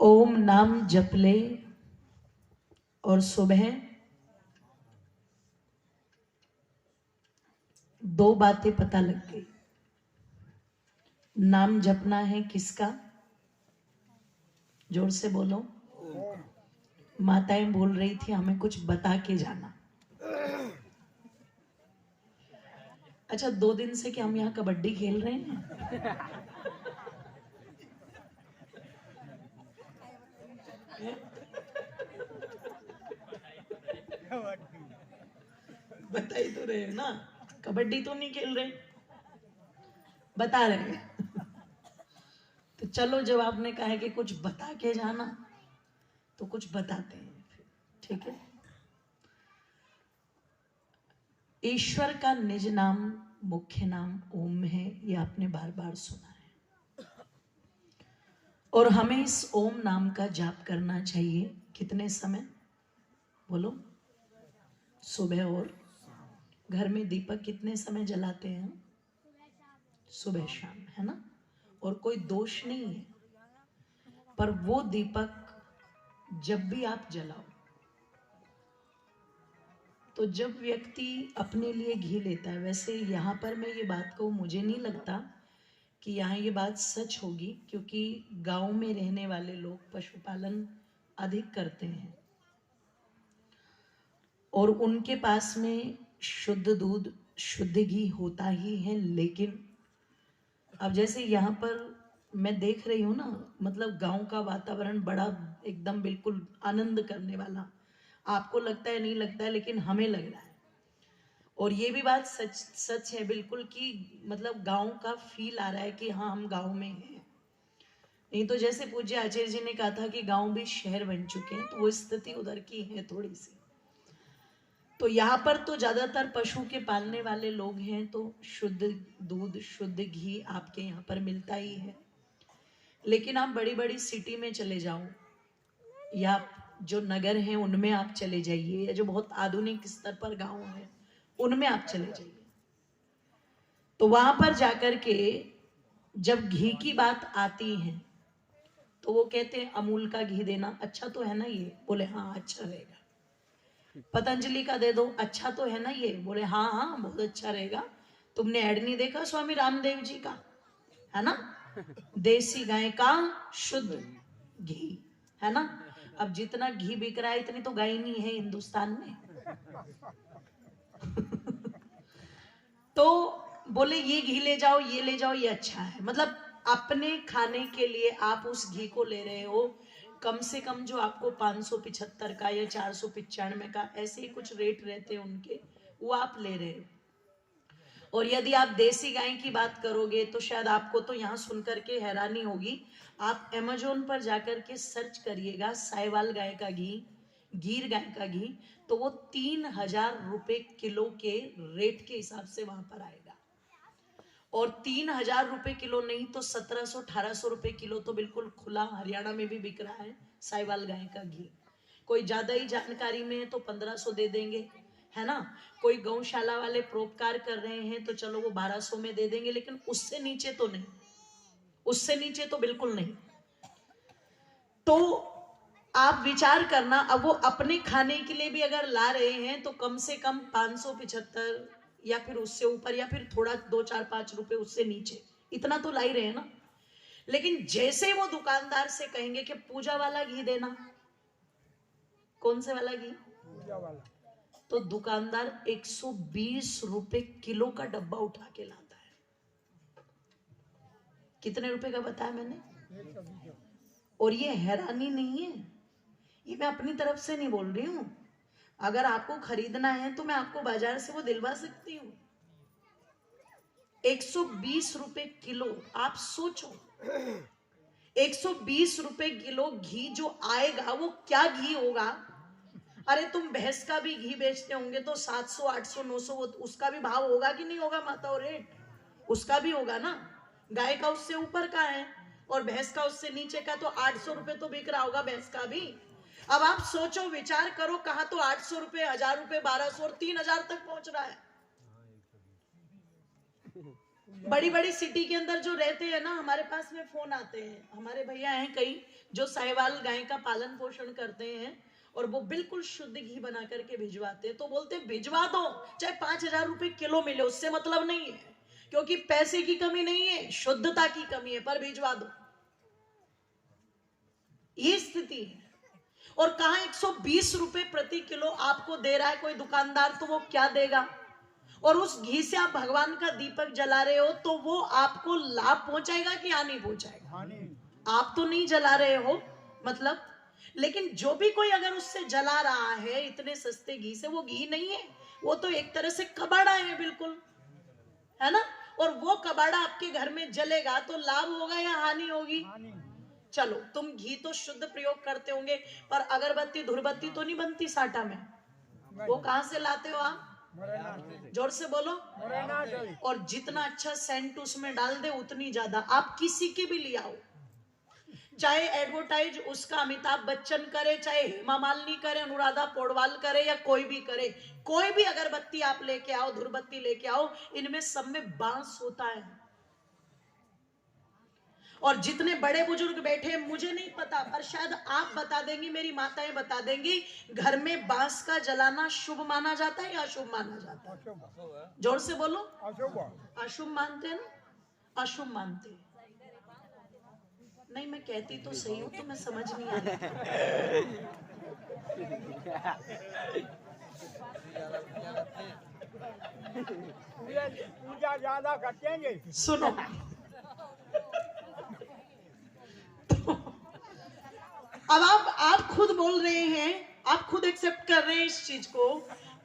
ओम नाम जप ले और सुबह दो बातें पता लग गई। नाम जपना है किसका? जोर से बोलो। माताएं बोल रही थी हमें कुछ बता के जाना। अच्छा, 2 दिन से क्या हम यहाँ कबड्डी खेल रहे हैं? बता ही तो रहे ना, कबड्डी तो नहीं खेल रहे, बता रहे हैं। तो चलो, जब आपने कहा है कि कुछ बता के जाना तो कुछ बताते हैं, ठीक है। ईश्वर का निज नाम, मुख्य नाम ओम है, ये आपने बार बार सुना है। और हमें इस ओम नाम का जाप करना चाहिए कितने समय? बोलो। सुबह और घर में दीपक कितने समय जलाते हैं? सुबह शाम, है ना। और कोई दोष नहीं है, पर वो दीपक जब भी आप जलाओ, तो जब व्यक्ति अपने लिए घी लेता है, वैसे यहाँ पर मैं ये बात कहूँ, मुझे नहीं लगता कि यहाँ ये बात सच होगी, क्योंकि गांव में रहने वाले लोग पशुपालन अधिक करते हैं और उनके पास में शुद्ध दूध, शुद्ध घी होता ही है। लेकिन अब जैसे यहाँ पर मैं देख रही हूँ ना, मतलब गांव का वातावरण बड़ा एकदम बिल्कुल आनंद करने वाला। आपको लगता है नहीं लगता है, लेकिन हमें लग रहा है। और ये भी बात सच सच है बिल्कुल कि मतलब गांव का फील आ रहा है कि हाँ, हम गांव में हैं। नहीं तो जैसे पूज्य आचार्य जी ने कहा था कि गांव भी शहर बन चुके हैं, तो वो स्थिति उधर की है थोड़ी सी। तो यहाँ पर तो ज्यादातर पशु के पालने वाले लोग हैं, तो शुद्ध दूध, शुद्ध घी आपके यहाँ पर मिलता ही है। लेकिन आप बड़ी बड़ी सिटी में चले जाओ, या जो नगर हैं उनमें आप चले जाइए, या जो बहुत आधुनिक स्तर पर गांव है उनमें आप चले जाइए, तो वहां पर जाकर के जब घी की बात आती है तो वो कहते हैं अमूल का घी देना, अच्छा तो है ना ये? बोले हाँ, अच्छा रहेगा। पतंजलि का दे दो, अच्छा तो है ना ये? बोले हाँ हाँ, बहुत अच्छा रहेगा। तुमने ऐड नहीं देखा स्वामी रामदेव जी का, है ना? देसी गाय का शुद्ध घी, है ना। अब जितना घी बिक रहा है इतनी तो गाय नहीं है हिंदुस्तान में। तो बोले ये घी ले जाओ, ये ले जाओ, ये अच्छा है। मतलब अपने खाने के लिए आप उस घी को ले रहे हो, कम से कम जो आपको 575 का या 495 का ऐसे ही कुछ रेट रहते हैं उनके, वो आप ले रहे हो। और यदि आप देसी गाय की बात करोगे तो शायद आपको तो यहाँ सुनकर के हैरानी होगी। आप अमेजोन पर जाकर के सर्च करिएगा साहिवाल गाय का घी, गीर गाय का घी, तो वो 3000 रुपए किलो के रेट के हिसाब से वहां पर आएगा। और 3000 रुपए किलो नहीं तो 1700-1800 रुपए किलो तो बिल्कुल खुला हरियाणा में भी बिक रहा है साहिवाल गाय का घी। कोई ज्यादा ही जानकारी में है तो 1500 दे देंगे, है ना। कोई गौशाला वाले परोपकार कर रहे हैं तो चलो वो 1200 में दे देंगे, लेकिन उससे नीचे तो नहीं, उससे नीचे तो बिल्कुल नहीं। तो आप विचार करना, अब वो अपने खाने के लिए भी अगर ला रहे हैं तो कम से कम 575 या फिर उससे ऊपर, या फिर थोड़ा 2-4-5 रुपए उससे नीचे, इतना तो ला ही रहे हैं ना। लेकिन जैसे वो दुकानदार से कहेंगे कि पूजा वाला घी देना, कौन से वाला घी? पूजा वाला, तो दुकानदार 120 रुपए किलो का डब्बा उठा के लाता है। कितने रुपए का बताया मैंने? और ये हैरानी नहीं है, ये मैं अपनी तरफ से नहीं बोल रही हूं। अगर आपको खरीदना है तो मैं आपको बाजार से वो दिलवा सकती हूँ। 120 रुपए किलो, आप सोचो 120 रुपए किलो घी जो आएगा वो क्या घी होगा। अरे तुम भैंस का भी घी बेचते होंगे तो 700, 800, 900 उसका भी भाव होगा कि नहीं होगा माता? और रेट उसका भी होगा ना। गाय का उससे ऊपर का है और भैंस का उससे नीचे का, तो 800 रुपए तो बिक रहा होगा भैंस का भी। अब आप सोचो, विचार करो, कहा तो 800 रुपए, 1000 रुपए, 1200 और 3000 तक पहुंच रहा है। बड़ी बड़ी सिटी के अंदर जो रहते हैं ना, हमारे पास में फोन आते हैं, हमारे भैया हैं कई जो साहिवाल गाय का पालन पोषण करते हैं और वो बिल्कुल शुद्ध घी बना करके भिजवाते हैं। तो बोलते हैं भिजवा दो, चाहे 5,000 रुपए किलो मिले, उससे मतलब नहीं है, क्योंकि पैसे की कमी नहीं है, शुद्धता की कमी है, पर भिजवा दो। ये स्थिति है। और कहा 120 रुपए प्रति किलो आपको दे रहा है कोई दुकानदार, तो वो क्या देगा? और उस घी से आप भगवान का दीपक जला रहे हो, तो वो आपको लाभ पहुंचाएगा कि हानि पहुंचाएगा? आप तो नहीं जला रहे हो मतलब, लेकिन जो भी कोई अगर उससे जला रहा है इतने सस्ते घी से, वो घी नहीं है, वो तो एक तरह से कबाड़ा है बिल्कुल, है ना? और वो कबाड़ा आपके घर में जलेगा तो लाभ होगा या हानि होगी? चलो, तुम घी तो शुद्ध प्रयोग करते होंगे, पर अगरबत्ती धूपबत्ती तो नहीं बनती साटा में, वो कहां से लाते हो आप? जोर से बोलो। और जितना अच्छा सेंट उसमें डाल दे उतनी ज्यादा। आप किसी के भी ले आओ, चाहे एडवर्टाइज उसका अमिताभ बच्चन करे, चाहे हेमा मालिनी करे, अनुराधा पौडवाल करे, या कोई भी करे, कोई भी अगरबत्ती आप लेके आओ, धूपबत्ती लेके आओ, इनमें सब में बांस होता है। और जितने बड़े बुजुर्ग बैठे हैं, मुझे नहीं पता, पर शायद आप बता देंगी, मेरी माताएं बता देंगी, घर में बांस का जलाना शुभ माना जाता है या अशुभ माना जाता है? जोर से बोलो। अशुभ मानते हैं ना? अशुभ मानते हैं। नहीं, मैं कहती तो सही हूं, तो मैं समझ नहीं आ रही। पूजा ज्यादा करते हैं। सुनो, अब आप खुद बोल रहे हैं, आप खुद एक्सेप्ट कर रहे हैं इस चीज को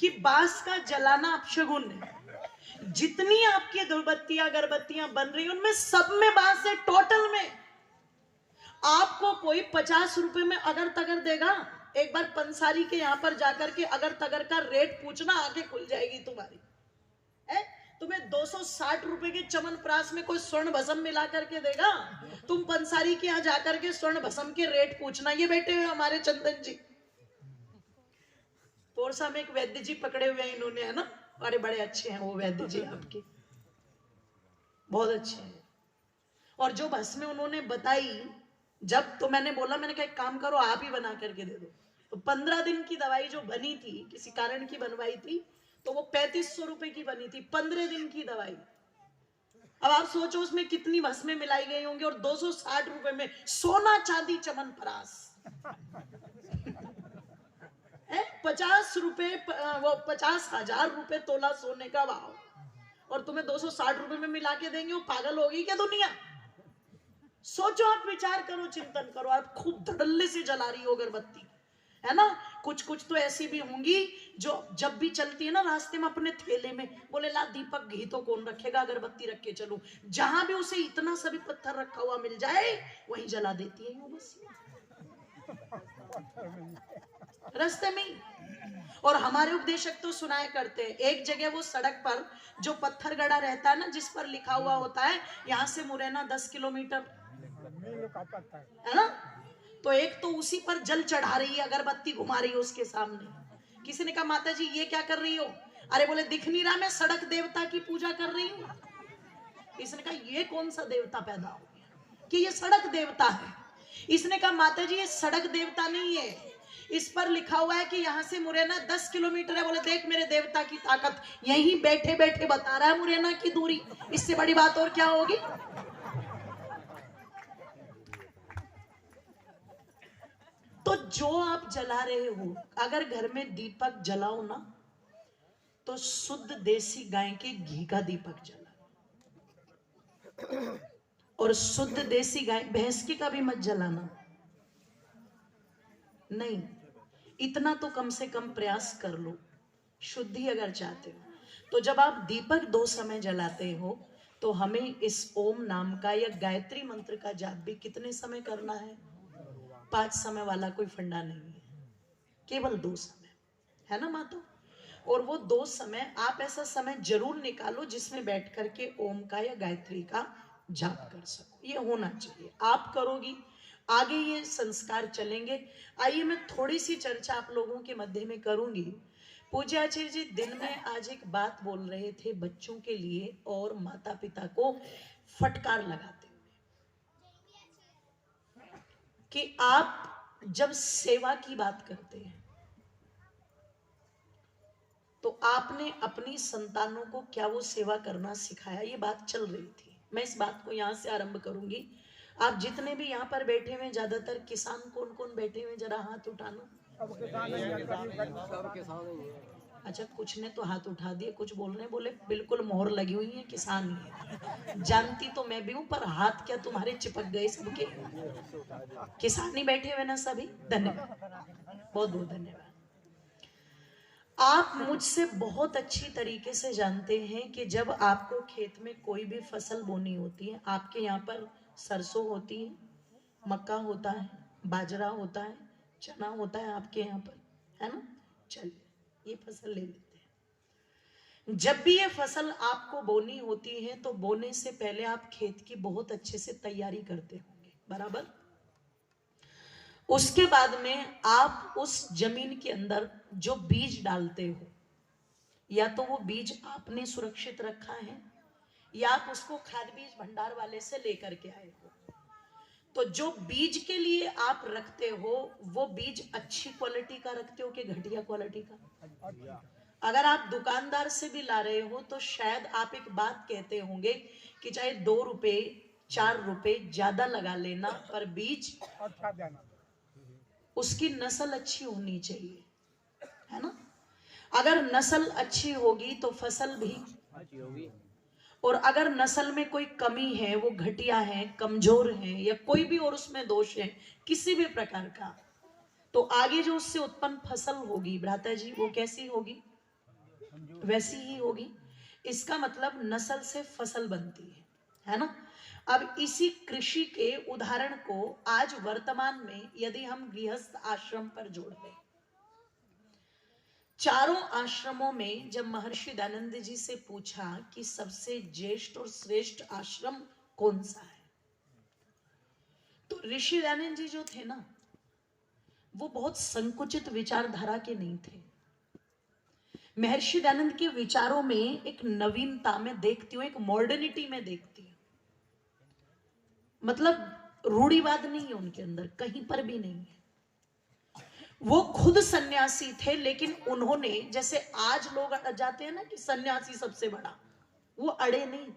कि बांस का जलाना अपशगुन है। जितनी आपकी धूपबत्तियां अगरबत्तियां बन रही हैं, उनमें सब में बांस है। टोटल में आपको कोई 50 रुपए में अगर तगर देगा, एक बार पंसारी के यहां पर जाकर के अगर तगर का रेट पूछना, आंखें खुल जाएगी तुम्हारी। तुम्हें 260 रुपए के चमन प्रास में कोई स्वर्ण भस्म मिला करके देगा? तुम पंसारी के यहाँ जाकर के स्वर्ण भस्म के रेट पूछना। ये बैठे हुए हमारे चंदन जी, पोरसा में एक वैद्य जी पकड़े हुए हैं इन्होंने, है ना? अरे बड़े अच्छे हैं वो वैद्य जी आपके, बहुत अच्छे हैं। और जो भस्म उन्होंने बताई, जब तो मैंने बोला, मैंने कहा एक काम करो, आप ही बना करके दे दो। तो 15 दिन की दवाई जो बनी थी, किसी कारण की बनवाई थी, तो वो 3500 रुपए की बनी थी, 15 दिन की दवाई। अब आप सोचो उसमें कितनी भस्में मिलाई गई होंगी, और 260 रुपए में सोना चांदी चमन परास है। 50 रुपए, वो 50,000 रुपए तोला सोने का भाव, और तुम्हें 260 रुपए में मिला के देंगे? वो पागल होगी क्या दुनिया? सोचो, आप विचार करो, चिंतन करो। आप खूब धड़ल्ले से जला रही हो अगरबत्ती, है ना? कुछ कुछ तो ऐसी भी होंगी जो जब भी चलती है ना रास्ते में, अपने थैले में बोले ला दीपक घी तो कौन रखेगा, अगरबत्ती रख के चलूं। जहां भी उसे इतना सा भी पत्थर रखा हुआ मिल जाए, वहीं जला देती है वो बस रास्ते में। और हमारे उपदेशक तो सुनाया करते हैं, एक जगह वो सड़क पर जो पत्थर गड़ा रहता है ना, जिस पर लिखा हुआ होता है यहाँ से मुरैना 10 किलोमीटर, है ना? तो एक तो उसी पर जल चढ़ा रही है, अगरबत्ती घुमा रही है उसके सामने। किसी ने कहा माता जी ये क्या कर रही हो? अरे बोले दिख नहीं रहा, मैं सड़क देवता की पूजा कर रही हूँ। इसने कहा ये कौन सा देवता पैदा हो गया कि ये सड़क देवता है? इसने कहा माता जी ये सड़क देवता नहीं है, इस पर लिखा हुआ है कि यहाँ से मुरैना 10 किलोमीटर है। बोले देख मेरे देवता की ताकत, यहीं बैठे बैठे बता रहा है मुरैना की दूरी, इससे बड़ी बात और क्या होगी? तो जो आप जला रहे हो, अगर घर में दीपक जलाओ ना, तो शुद्ध देसी गाय के घी का दीपक जला, और शुद्ध देसी गाय, भैंस की कभी मत जलाना। नहीं, इतना तो कम से कम प्रयास कर लो, शुद्धि अगर चाहते हो तो। जब आप दीपक 2 समय जलाते हो, तो हमें इस ओम नाम का या गायत्री मंत्र का जाप भी कितने समय करना है? 5 समय वाला कोई फंडा नहीं है, केवल 2 समय, है ना मातो? और वो 2 समय आप ऐसा समय जरूर निकालो जिसमें बैठ करके ओम का या गायत्री का जाप कर सको। ये होना चाहिए, आप करोगी आगे ये संस्कार चलेंगे। आइए मैं थोड़ी सी चर्चा आप लोगों के मध्य में करूंगी। पूज्य आचार्य जी दिन में आज एक बात बोल रहे थे बच्चों के लिए और माता पिता को फटकार लगाते हुए कि आप जब सेवा की बात करते हैं तो आपने अपनी संतानों को क्या वो सेवा करना सिखाया। ये बात चल रही थी, मैं इस बात को यहां से आरंभ करूंगी। आप जितने भी यहाँ पर बैठे हुए, ज्यादातर किसान कौन कौन बैठे हुए, जरा हाथ उठाना। अच्छा, कुछ ने तो हाथ उठा दिए, कुछ बोल रहे बोले बिल्कुल मोहर लगी हुई है, किसान ही है। जानती तो मैं भी हूं, पर हाथ क्या तुम्हारे चिपक गए सबके। किसान ही बैठे हुए ना सभी। धन्यवाद, बहुत बहुत धन्यवाद। आप मुझसे बहुत अच्छी तरीके से जानते हैं कि जब आपको खेत में कोई भी फसल बोनी होती है, आपके यहाँ पर सरसों होती है, मक्का होता है, बाजरा होता है, चना होता है आपके यहाँ पर, है ना। चलिए ये फसल ले लेते हैं। जब भी ये फसल आपको बोनी होती है तो बोने से पहले आप खेत की बहुत अच्छे से तैयारी करते होंगे, बराबर। उसके बाद में आप उस जमीन के अंदर जो बीज डालते हो, या तो वो बीज आपने सुरक्षित रखा है या आप उसको खाद बीज भंडार वाले से लेकर के आए हो। तो जो बीज के लिए आप रखते हो वो बीज अच्छी क्वालिटी का रखते हो कि घटिया क्वालिटी का। अगर आप दुकानदार से भी ला रहे हो तो शायद आप एक बात कहते होंगे कि चाहे 2 रुपए 4 रुपए ज्यादा लगा लेना, पर बीज अच्छा देना, उसकी नस्ल अच्छी होनी चाहिए, है ना। अगर नस्ल अच्छी होगी तो फसल भी अच्छी होगी, और अगर नस्ल में कोई कमी है, वो घटिया है, कमजोर है, या कोई भी और उसमें दोष है किसी भी प्रकार का, तो आगे जो उससे उत्पन्न फसल होगी भ्राता जी, वो कैसी होगी, वैसी ही होगी। इसका मतलब नस्ल से फसल बनती है ना। अब इसी कृषि के उदाहरण को आज वर्तमान में यदि हम गृहस्थ आश्रम पर जोड़ दें, चारों आश्रमों में जब महर्षि दयानंद जी से पूछा कि सबसे ज्येष्ठ और श्रेष्ठ आश्रम कौन सा है, तो ऋषि दयानंद जी जो थे ना, वो बहुत संकुचित विचारधारा के नहीं थे। महर्षि दयानंद के विचारों में एक नवीनता में देखती हूं, एक मॉडर्निटी में देखती हूं। मतलब रूढ़िवाद नहीं है उनके अंदर, कहीं पर भी नहीं है। वो खुद सन्यासी थे, लेकिन उन्होंने, जैसे आज लोग अड़ जाते हैं ना कि सन्यासी सबसे बड़ा, वो अड़े नहीं।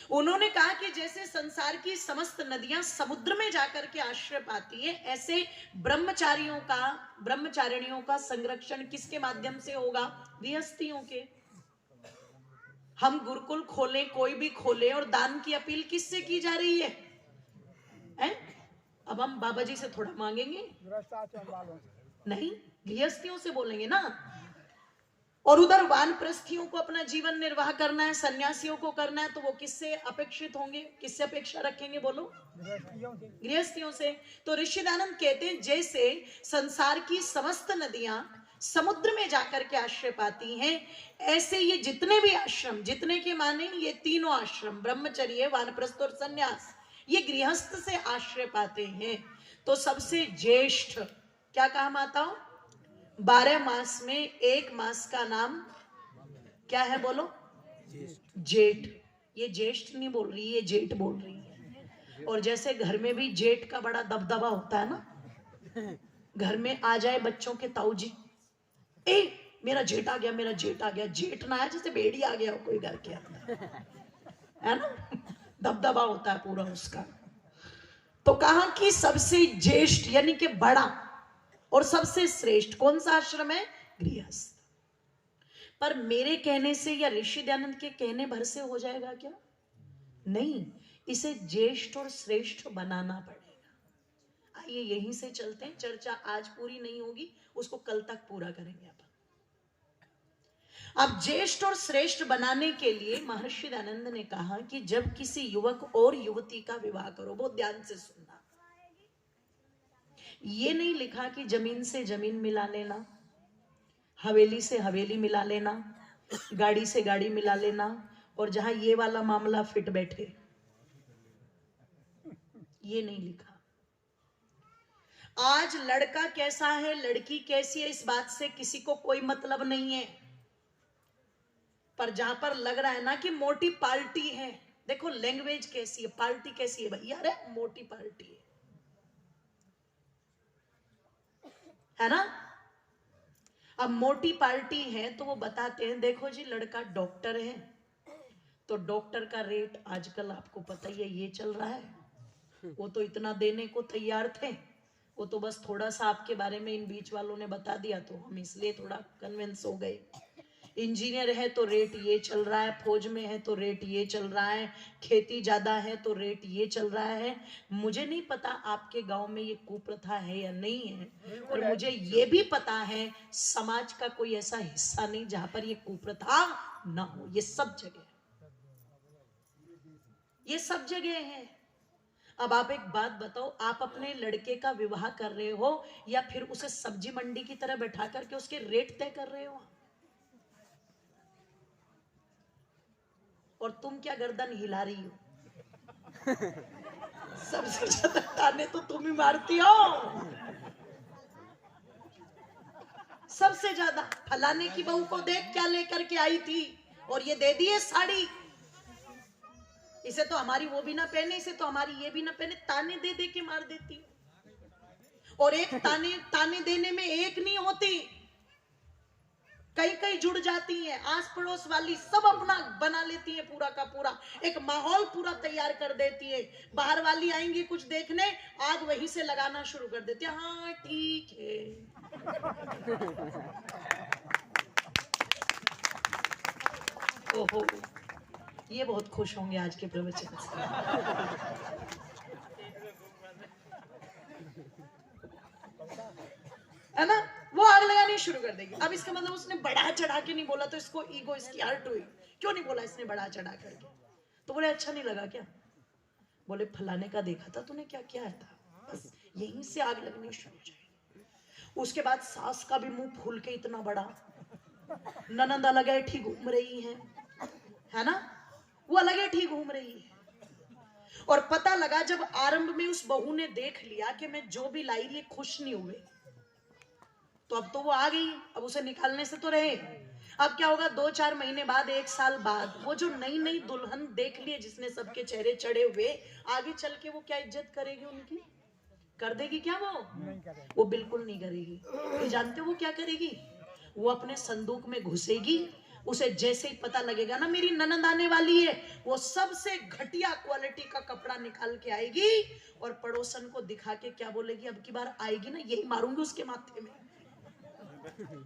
उन्होंने कहा कि जैसे संसार की समस्त नदियां समुद्र में जाकर के आश्रय पाती है, ऐसे ब्रह्मचारिणियों का संरक्षण किसके माध्यम से होगा, गृहस्थियों के। हम गुरुकुल खोले, कोई भी खोले, और दान की अपील किससे की जा रही है? अब हम बाबा जी से थोड़ा मांगेंगे नहीं, गृहस्थियों से बोलेंगे ना। और उधर वानप्रस्थियों को अपना जीवन निर्वाह करना है, सन्यासियों को करना है, तो वो किससे अपेक्षित होंगे, किससे अपेक्षा रखेंगे, बोलो, गृहस्थियों से। तो ऋषि दयानंद कहते हैं जैसे संसार की समस्त नदियां समुद्र में जाकर के आश्रय पाती हैं, ऐसे ये जितने भी आश्रम, जितने के माने ये तीनों आश्रम, ब्रह्मचर्य, वानप्रस्थ और संन्यास, ये गृहस्थ से आश्रय पाते हैं। तो सबसे ज्येष्ठ क्या कहा माताओं, 12 मास में एक मास का नाम क्या है, बोलो, जेठ। ये ज्येष्ठ नहीं बोल रही, ये जेठ बोल रही है। और जैसे घर में भी जेठ का बड़ा दबदबा होता है ना, घर में आ जाए बच्चों के ताऊ जी, ए मेरा जेठ आ गया, मेरा जेठ आ गया, जेठ ना है जैसे भेड़ी आ गया हो कोई घर के अंदर, है ना, दबदबा होता है पूरा उसका। तो कहा कि सबसे ज्येष्ठ यानी कि बड़ा और सबसे श्रेष्ठ कौन सा आश्रम है, गृहस्थ। पर मेरे कहने से या ऋषि दयानंद के कहने भर से हो जाएगा क्या, नहीं, इसे ज्येष्ठ और श्रेष्ठ बनाना पड़ेगा। आइए यहीं से चलते हैं, चर्चा आज पूरी नहीं होगी, उसको कल तक पूरा करेंगे अपन। अब ज्येष्ठ और श्रेष्ठ बनाने के लिए महर्षि दयानंद ने कहा कि जब किसी युवक और युवती का विवाह करो, बहुत ध्यान से सुनना, ये नहीं लिखा कि जमीन से जमीन मिला लेना, हवेली से हवेली मिला लेना, गाड़ी से गाड़ी मिला लेना, और जहां ये वाला मामला फिट बैठे, ये नहीं लिखा। आज लड़का कैसा है, लड़की कैसी है, इस बात से किसी को कोई मतलब नहीं है। पर जहां पर लग रहा है ना कि मोटी पार्टी है, देखो लैंग्वेज कैसी है, पार्टी कैसी है भैया, अरे मोटी पार्टी है ना। अब मोटी पार्टी है तो वो बताते हैं, देखो जी लड़का डॉक्टर है, तो डॉक्टर का रेट आजकल आपको पता ही है, ये चल रहा है। वो तो इतना देने को तैयार थे, वो तो बस थोड़ा सा आपके बारे में इन बीच वालों ने बता दिया तो हम इसलिए थोड़ा कन्विंस हो गए। इंजीनियर है तो रेट ये चल रहा है, फौज में है तो रेट ये चल रहा है, खेती ज्यादा है तो रेट ये चल रहा है। मुझे नहीं पता आपके गांव में ये कुप्रथा है या नहीं है, और मुझे ये भी पता है समाज का कोई ऐसा हिस्सा नहीं जहां पर ये कुप्रथा ना हो। ये सब जगह, ये सब जगह है। अब आप एक बात बताओ, आप अपने लड़के का विवाह कर रहे हो या फिर उसे सब्जी मंडी की तरह बैठा करके उसके रेट तय कर रहे हो? और तुम क्या गर्दन हिला रही हो? सबसे ज्यादा ताने तो तुम ही मारती हो। सबसे ज्यादा फलाने की बहू को देख क्या लेकर के आई थी, और ये दे दिए साड़ी, इसे तो हमारी वो भी ना पहने, इसे तो हमारी ये भी ना पहने। ताने दे दे के मार देती। और एक ताने ताने देने में एक नहीं होती, कई कई जुड़ जाती हैं। आस पड़ोस वाली सब अपना बना लेती हैं, पूरा का पूरा एक माहौल पूरा तैयार कर देती है। बाहर वाली आएंगी कुछ देखने, आग वहीं से लगाना शुरू कर देती है, हाँ ठीक है। ओहो, ये बहुत खुश होंगे आज के प्रवचन से। है ना, वो आग लगानी शुरू कर देगी। अब इसका मतलब उसने बढ़ा चढ़ा के नहीं बोला तो इसको ईगो, इसकी हर्ट हुई। क्यों नहीं बोला इसने बढ़ा चढ़ा करके? तो बोले अच्छा नहीं लगा क्या? बोले फलाने का देखा था तूने क्या किया था, बस यहीं से आग लगनी शुरू हो जाएगी। उसके बाद सास का भी मुंह फूल के इतना बड़ा, ननंद अलग है ठीक घूम रही है ना, वो अलग है ठीक घूम रही है। और पता लगा जब आरंभ में उस बहू ने देख लिया कि मैं जो भी लाई ये खुश नहीं हुए, तो अब तो वो आ गई, अब उसे निकालने से तो रहे। अब क्या होगा, 2-4 महीने बाद, 1 साल बाद, वो जो नई नई दुल्हन देख लिए जिसने सबके चेहरे चढ़े हुए, आगे चल के वो क्या इज्जत करेगी उनकी? कर देगी क्या? वो बिल्कुल नहीं करेगी। फिर जानते हो वो क्या करेगी? वो अपने संदूक में घुसेगी, उसे जैसे ही पता लगेगा ना मेरी ननंद आने वाली है, वो सबसे घटिया क्वालिटी का कपड़ा निकाल के आएगी और पड़ोसन को दिखा के क्या बोलेगी, अब की बार आएगी ना यही मारूंगी उसके माथे में।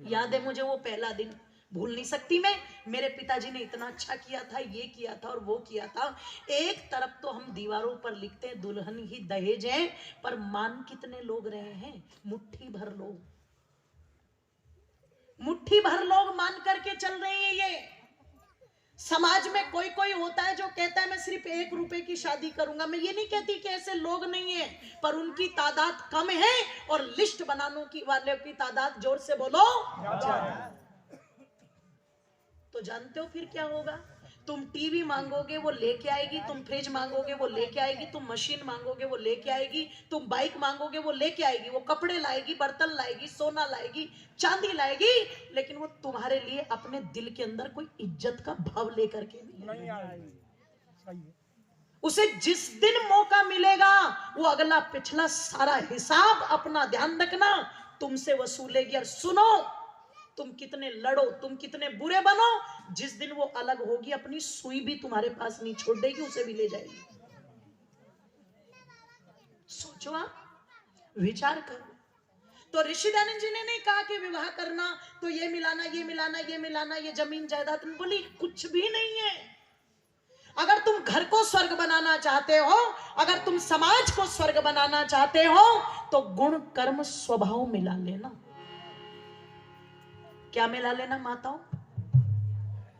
याद है मुझे वो पहला दिन, भूल नहीं सकती मैं। मेरे पिताजी ने इतना अच्छा किया था, ये किया था और वो किया था। एक तरफ तो हम दीवारों पर लिखते हैं दुल्हन ही दहेज है, पर मान कितने लोग रहे हैं? मुट्ठी भर लोग, मुट्ठी भर लोग मान करके चल रहे हैं। ये समाज में कोई कोई होता है जो कहता है मैं सिर्फ 1 रुपए की शादी करूंगा। मैं ये नहीं कहती कि ऐसे लोग नहीं है, पर उनकी तादाद कम है और लिस्ट बनाने की वाले की तादाद, जोर से बोलो, तो जानते हो फिर क्या होगा? तुम टीवी मांगोगे वो लेके आएगी, तुम फ्रिज मांगोगे वो लेके आएगी, तुम मशीन मांगोगे वो लेके आएगी, तुम बाइक मांगोगे वो लेके आएगी, वो कपड़े लाएगी, बर्तन लाएगी, सोना लाएगी, चांदी लाएगी, लेकिन वो तुम्हारे लिए अपने दिल के अंदर कोई इज्जत का भाव लेकर के नहीं आएगी। उसे जिस दिन मौका मिलेगा वो अगला पिछला सारा हिसाब, अपना ध्यान रखना, तुमसे वसूलेगी। और सुनो, तुम कितने लड़ो, तुम कितने बुरे बनो, जिस दिन वो अलग होगी अपनी सुई भी तुम्हारे पास नहीं छोड़ देगी, उसे भी ले जाएगी। सोचो, आप विचार करो। तो ऋषि दयानंद जी ने नहीं कहा कि विवाह करना तो ये मिलाना, ये मिलाना, ये मिलाना, ये जमीन जायदाद, बोली कुछ भी नहीं है। अगर तुम घर को स्वर्ग बनाना चाहते हो, अगर तुम समाज को स्वर्ग बनाना चाहते हो, तो गुण कर्म स्वभाव मिला लेना। क्या मिला लेना माताओं?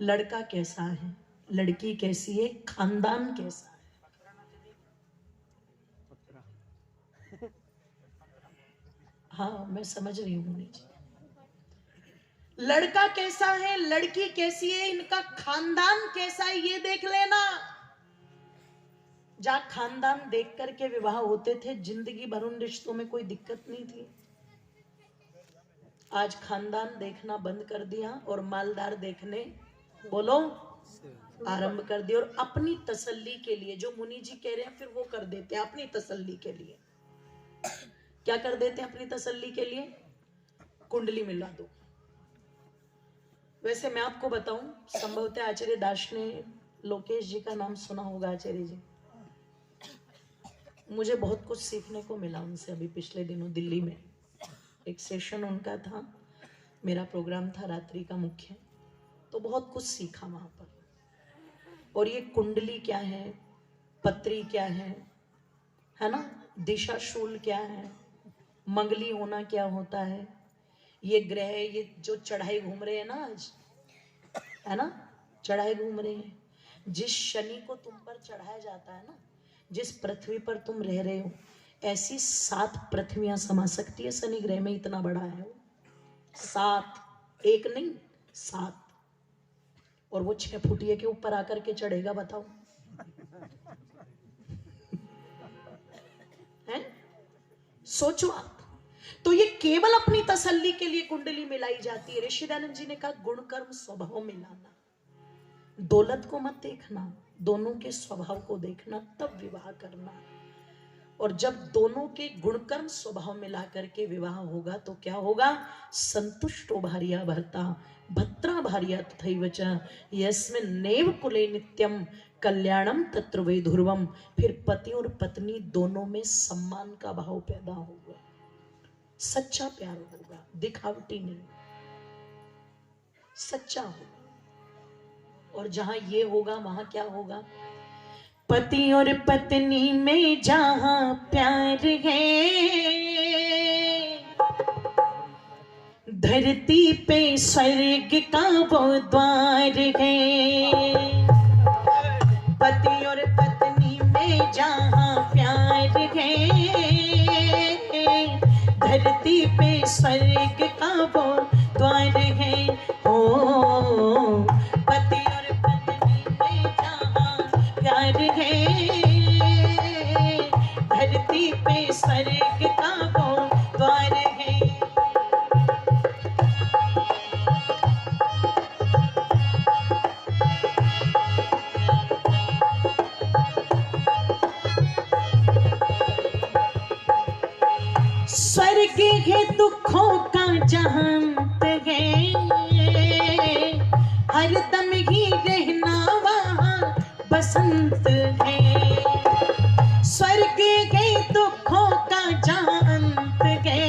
लड़का कैसा है, लड़की कैसी है, खानदान कैसा है। हाँ मैं समझ रही हूँ जी। लड़का कैसा है, लड़की कैसी है, इनका खानदान कैसा है, ये देख लेना। जहां खानदान देख करके विवाह होते थे, जिंदगी भर उन रिश्तों में कोई दिक्कत नहीं थी। आज खानदान देखना बंद कर दिया और मालदार देखने बोलो आरंभ कर दिया। और अपनी तसल्ली के लिए जो मुनि जी कह रहे हैं फिर वो कर देते हैं अपनी तसल्ली के लिए। क्या कर देते हैं अपनी तसल्ली के लिए? कुंडली मिला दो। वैसे मैं आपको बताऊं, संभवतः आचार्य दास ने लोकेश जी का नाम सुना होगा। आचार्य जी, मुझे बहुत कुछ सीखने को मिला उनसे। अभी पिछले दिनों दिल्ली में एक सेशन उनका था, मेरा प्रोग्राम था रात्रि का मुख्य, तो बहुत कुछ सीखा वहां पर। और ये कुंडली क्या है, पत्री क्या है ना, दिशा शूल क्या है, मंगली होना क्या होता है, ये ग्रह, ये जो चढ़ाई घूम रहे हैं ना आज, है ना, चढ़ाई घूम रहे हैं। जिस शनि को तुम पर चढ़ाया जाता है ना, जिस पृथ्वी पर तुम रह रहे हो, ऐसी 7 पृथ्वियां समा सकती है शनि ग्रह में, इतना बड़ा है वो। 7, एक नहीं 7। और वो 6 फुटिये के ऊपर आकर के चढ़ेगा, बताओ है? सोचो आप। तो ये केवल अपनी तसल्ली के लिए कुंडली मिलाई जाती है। ऋषिदानंद जी ने कहा गुण कर्म स्वभाव मिलाना, दौलत को मत देखना, दोनों के स्वभाव को देखना, तब विवाह करना। और जब दोनों के गुणकर्म स्वभाव मिला करके विवाह होगा तो क्या होगा? संतुष्टो भार्या भर्ता भत्रा भार्या तथैव च यस्मिन्नेव कुले नित्यम कल्याणम तत्र वै ध्रुवम। फिर पति और पत्नी दोनों में सम्मान का भाव पैदा होगा, सच्चा प्यार होगा, दिखावटी नहीं, सच्चा होगा। और जहां ये होगा वहां क्या होगा? पति और पत्नी में जहां प्यार है, धरती पे स्वर्ग का वो द्वार है। पति और पत्नी में जहां प्यार है, धरती पे स्वर्ग का वो द्वार है। ओ पति और पत्नी में जहां प्यार है, धरती पे स्वर्ग का वो द्वार है। स्वर्ग है दुखों का जहां है, हरदम ही रहना वहां बसंत है। स्वर्ग है दुखों का जहां है,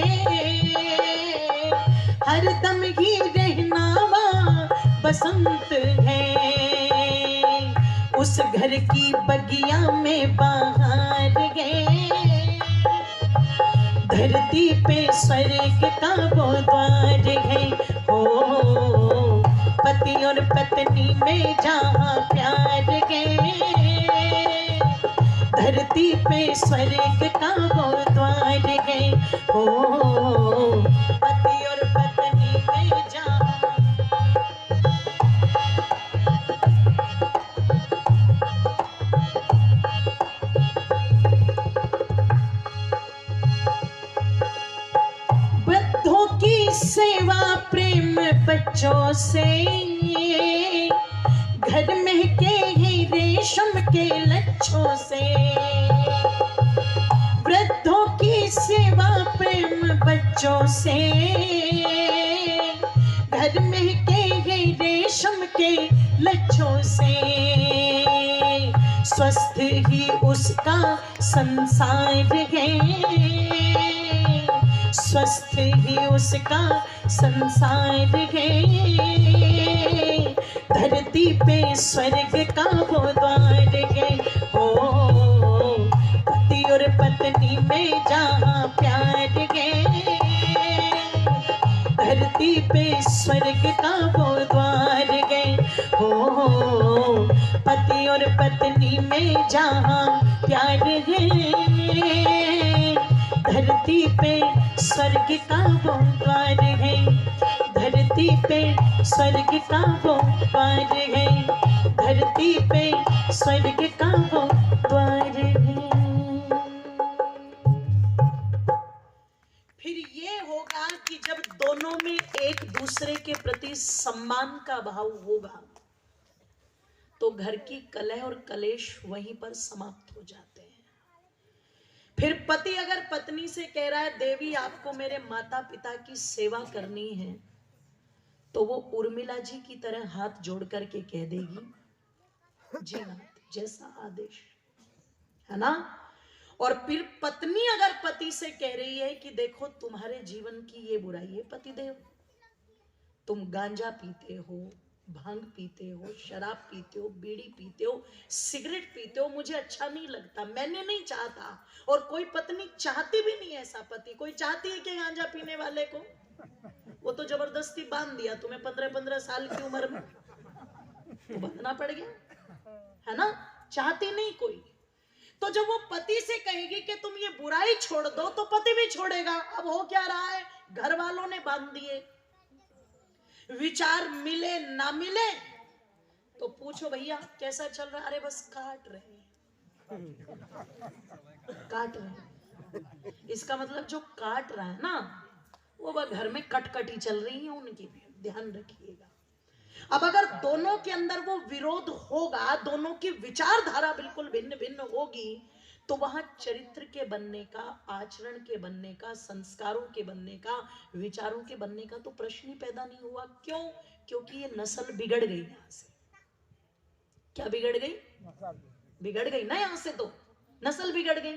हरदम ही रहना वहां बसंत है। उस घर की बगिया में बहार है, धरती पे स्वर्ग का वो द्वार है। ओ पति और पत्नी में जहां प्यार है, धरती पे स्वर्ग का वो द्वार है। ओ पति और पत्नी में जहां सेवा प्रेम बच्चों से, घर में के ही रेशम के लच्छों से। वृद्धों की सेवा प्रेम बच्चों से, घर में के ही रेशम के लच्छों से। स्वस्थ ही उसका संसार है, स्वस्थ ही उसका संसार है। धरती पे स्वर्ग का वो द्वार है। ओ पति और पत्नी में जहां प्यार है, धरती पे स्वर्ग का वो द्वार है। ओ पति और पत्नी में जहां प्यार है, धरती पे स्वर्ग का वो द्वार है। धरती पे स्वर्ग का वो द्वार है, धरती पे स्वर्ग का वो द्वार है। होगा कि जब दोनों में एक दूसरे के प्रति सम्मान का भाव होगा तो घर की कलह और कलेश वहीं पर समाप्त हो जाते हैं। फिर पति अगर पत्नी से कह रहा है देवी आपको मेरे माता पिता की सेवा करनी है, तो वो उर्मिला जी की तरह हाथ जोड़ करके कह देगी जी नाथ जैसा आदेश, है ना। और फिर पत्नी अगर पति से कह रही है कि देखो तुम्हारे जीवन की ये बुराई है पतिदेव, तुम गांजा पीते हो, भांग पीते हो, शराब पीते हो, बीड़ी पीते हो, सिगरेट पीते हो, मुझे अच्छा नहीं लगता, मैंने नहीं चाहता, और कोई पत्नी चाहती भी नहीं ऐसा पति। कोई चाहती है कि गांजा पीने वाले को? वो तो जबरदस्ती बांध दिया तुम्हें 15-15 साल की उम्र में, तो बांधना पड़ गया, है ना। चाहती नहीं कोई। तो जब वो पति से कहेगी कि तुम ये बुराई छोड़ दो, तो पति भी छोड़ेगा। अब हो क्या रहा है, घर वालों ने बांध दिए, विचार मिले ना मिले तो पूछो भैया कैसा चल रहा है? अरे बस काट रहे हैं। इसका मतलब जो काट रहा है ना, वो वह घर में कटकटी चल रही है उनकी भी, ध्यान रखिएगा। अब अगर दोनों के अंदर वो विरोध होगा, दोनों की विचारधारा बिल्कुल भिन्न भिन्न होगी, तो वहां चरित्र के बनने का, आचरण के बनने का, संस्कारों के बनने का, विचारों के बनने का तो प्रश्न ही पैदा नहीं हुआ। क्यों? क्योंकि ये नस्ल बिगड़ गई यहां से। क्या बिगड़ गई? बिगड़ गई ना, यहां से तो नस्ल बिगड़ गई।